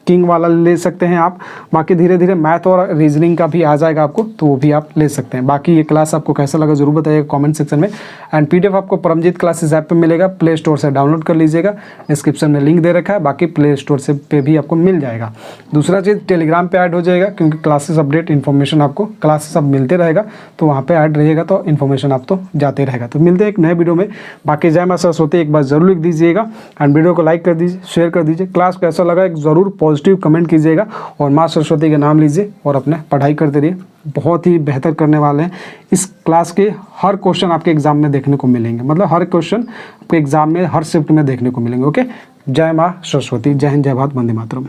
किंग वाला ले सकते हैं आप। बाकी धीरे धीरे मैथ और रीजनिंग का भी आ जाएगा आपको, तो वो भी आप ले सकते हैं। बाकी ये क्लास आपको कैसा लगा जरूर बताइएगा कमेंट सेक्शन में। एंड PDF आपको परमजीत क्लासेस ऐप पे मिलेगा, प्ले स्टोर से डाउनलोड कर लीजिएगा, डिस्क्रिप्शन में लिंक दे रखा है, बाकी प्ले स्टोर से पे भी आपको मिल जाएगा। दूसरा चीज़, टेलीग्राम पे ऐड हो जाएगा, क्योंकि क्लासेस अपडेट इन्फॉर्मेशन आपको क्लासेस अब मिलते रहेगा, तो वहाँ पर ऐड रहिएगा तो इन्फॉर्मेशन आप तो जाते रहेगा। तो मिलते हैं एक नए वीडियो में। बाकी जय मां सरस्वती एक बार जरूर लिख दीजिएगा, एंड वीडियो को लाइक कर दीजिए, शेयर कर दीजिए। क्लास कैसा लगा एक ज़रूर पॉजिटिव कमेंट कीजिएगा, और माँ सरस्वती का नाम लीजिए और अपने पढ़ाई करते रहिए। बहुत ही बेहतर करने वाले हैं। इस क्लास के हर क्वेश्चन आपके एग्जाम में देखने को मिलेंगे, मतलब हर क्वेश्चन आपके एग्जाम में हर शिफ्ट में देखने को मिलेंगे। ओके, जय माँ सरस्वती, जय हिंद, जय भारत, वंदे मातरम।